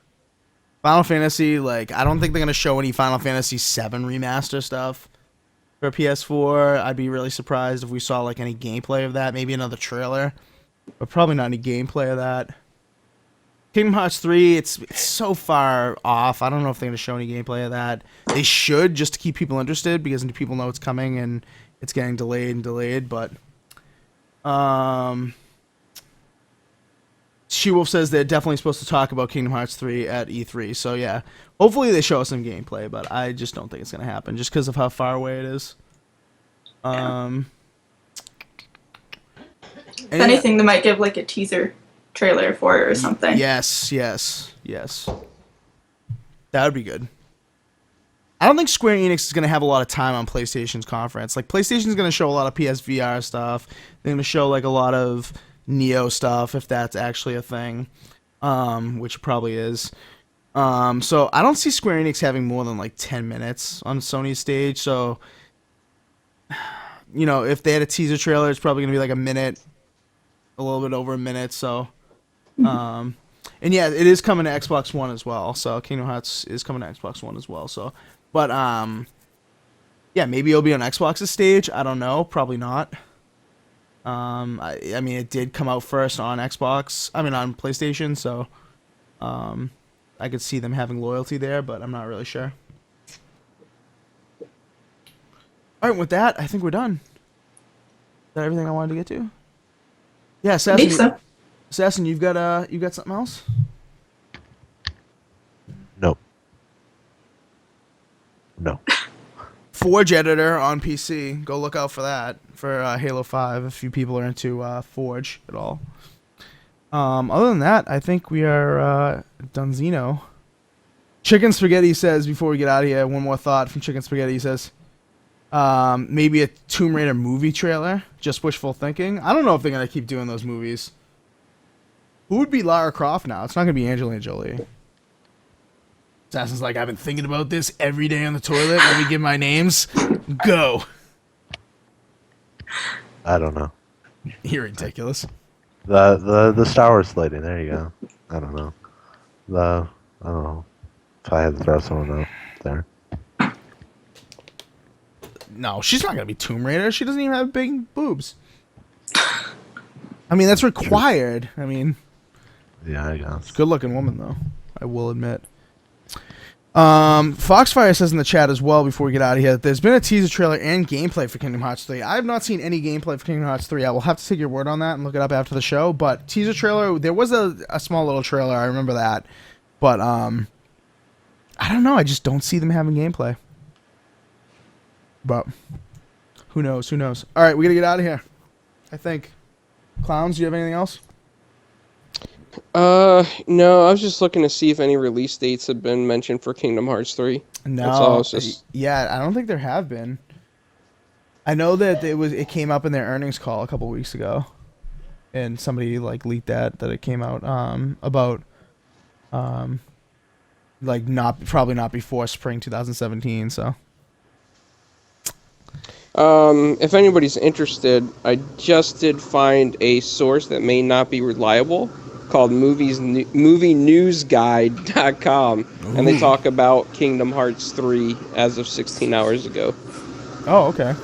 Final Fantasy, like, I don't think they're going to show any Final Fantasy VII remaster stuff for PS4. I'd be really surprised if we saw, like, any gameplay of that. Maybe another trailer. But probably not any gameplay of that. Kingdom Hearts 3, it's so far off. I don't know if they're going to show any gameplay of that. They should, just to keep people interested, because people know it's coming and it's getting delayed, but... She-Wolf says they're definitely supposed to talk about Kingdom Hearts 3 at E3, so yeah. Hopefully they show us some gameplay, but I just don't think it's going to happen, just because of how far away it is. If anything, they might give like a teaser trailer for it or something. Yes. That would be good. I don't think Square Enix is going to have a lot of time on PlayStation's conference. Like, PlayStation's going to show a lot of PSVR stuff. They're going to show, like, a lot of Neo stuff, if that's actually a thing, which it probably is. So I don't see Square Enix having more than, like, 10 minutes on Sony's stage. So, you know, if they had a teaser trailer, it's probably going to be, like, a minute, a little bit over a minute. So, and, yeah, it is coming to Xbox One as well. So, Kingdom Hearts is coming to Xbox One as well. So, but, yeah, maybe it'll be on Xbox's stage. I don't know. Probably not. I mean, it did come out first on Xbox. I mean, on PlayStation. So, I could see them having loyalty there, but I'm not really sure. All right, with that, I think we're done. Is that everything I wanted to get to? Yeah, I Assassin. think so. Assassin, you've got something else? No. Forge editor on PC. Go look out for that for Halo 5 if you people are into Forge at all. Other than that, I think we are Dunzino. Chicken Spaghetti says, before we get out of here, one more thought from Chicken Spaghetti. He says, maybe a Tomb Raider movie trailer. Just wishful thinking. I don't know if they're going to keep doing those movies. Who would be Lara Croft now? It's not going to be Angelina Jolie. Assassin's like, I've been thinking about this every day on the toilet. Let me give my names. Go. I don't know. You're ridiculous. The Star Wars lady. There you go. I don't know. I don't know if I had to throw someone out there. No, she's not gonna be Tomb Raider. She doesn't even have big boobs. I mean, that's required. I mean, Yeah, I guess. good looking woman though. I will admit. Foxfire says in the chat as well before we get out of here that there's been a teaser trailer and gameplay for Kingdom Hearts 3. I have not seen any gameplay for Kingdom Hearts 3. I will have to take your word on that and look it up after the show. But teaser trailer, there was a small little trailer. I remember that. But I don't know. I just don't see them having gameplay. But who knows? Who knows? All right, we gotta get out of here. I think. Clowns, do you have anything else? No, I was just looking to see if any release dates have been mentioned for Kingdom Hearts 3. No. That's all. It's just... Yeah, I don't think there have been. I know that it came up in their earnings call a couple weeks ago, and somebody like leaked that it came out about like probably not before spring 2017. So. If anybody's interested, I just did find a source that may not be reliable called movienewsguide.com, and they talk about Kingdom Hearts 3 as of 16 hours ago. Oh, okay.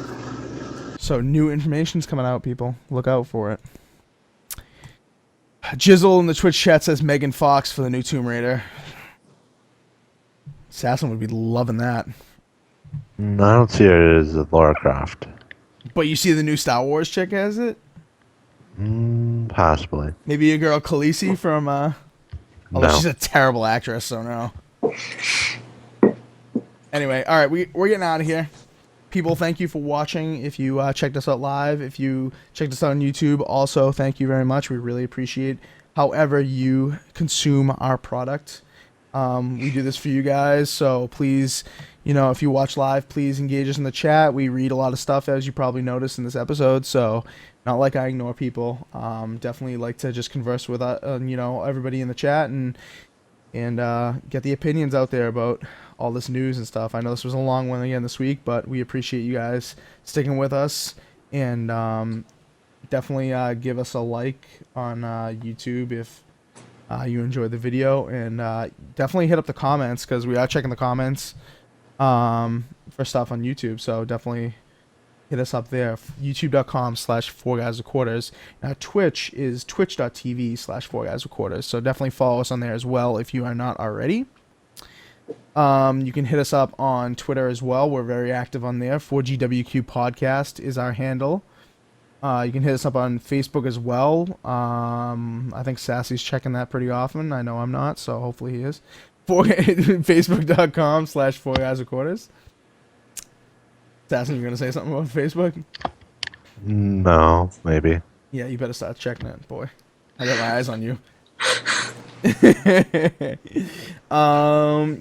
So new information's coming out, people. Look out for it. Jizzle in the Twitch chat says Megan Fox for the new Tomb Raider. Assassin would be loving that. No, I don't see her as Lara Croft. But you see the new Star Wars chick as it? Possibly. Maybe your girl Khaleesi from although No. she's a terrible actress, so no. Anyway, all right, we're getting out of here. People, thank you for watching. If you checked us out live, if you checked us out on YouTube, also thank you very much. We really appreciate however you consume our product. We do this for you guys, so please, if you watch live, please engage us in the chat. We read a lot of stuff, as you probably noticed in this episode, so not like I ignore people. Definitely like to just converse with everybody in the chat and get the opinions out there about all this news and stuff. I know this was a long one again this week, but we appreciate you guys sticking with us, and definitely give us a like on YouTube if you enjoyed the video, and definitely hit up the comments because we are checking the comments for stuff on YouTube, so definitely hit us up there. youtube.com/4GuysWithQuarters. Twitch is twitch.tv/4GuysWithQuarters, so definitely follow us on there as well if you are not already. You can hit us up on Twitter as well. We're very active on there. 4GwQPodcast is our handle. You can hit us up on Facebook as well. I think Sassy's checking that pretty often. I know I'm not, so hopefully he is. Facebook.com/4GuysWithQuarters. Sassy, you going to say something about Facebook? No, maybe. Yeah, you better start checking it, boy. I got my eyes on you.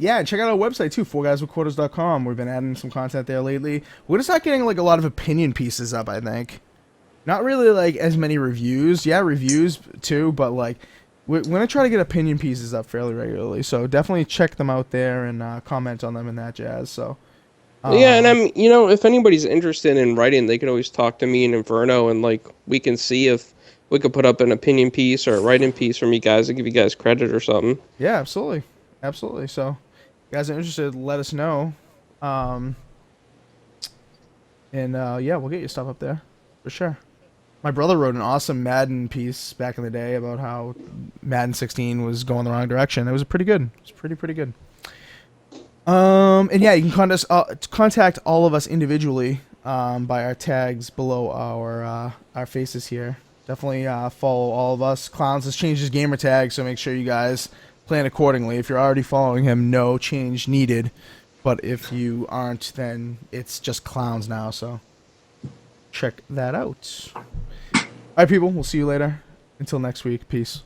Yeah, check out our website too, 4GwQPodcast.com. We've been adding some content there lately. We're gonna start getting like a lot of opinion pieces up, I think. Not really like as many reviews. Yeah, reviews too, but like we're gonna try to get opinion pieces up fairly regularly. So definitely check them out there and comment on them and that jazz. So Yeah, and if anybody's interested in writing, they could always talk to me and Inferno, and like we can see if we could put up an opinion piece or a writing piece from you guys to give you guys credit or something. yeah, absolutely, absolutely. So, if you guys are interested, let us know. And yeah, we'll get you stuff up there for sure. My brother wrote an awesome Madden piece back in the day about how Madden 16 was going the wrong direction. It was pretty good. It was pretty good. And yeah, you can contact all of us individually by our tags below our faces here. Definitely follow all of us. Clowns has changed his gamer tag, so make sure you guys plan accordingly. If you're already following him, no change needed. But if you aren't, then it's just Clowns now, so check that out. Alright, people, we'll see you later. Until next week, peace.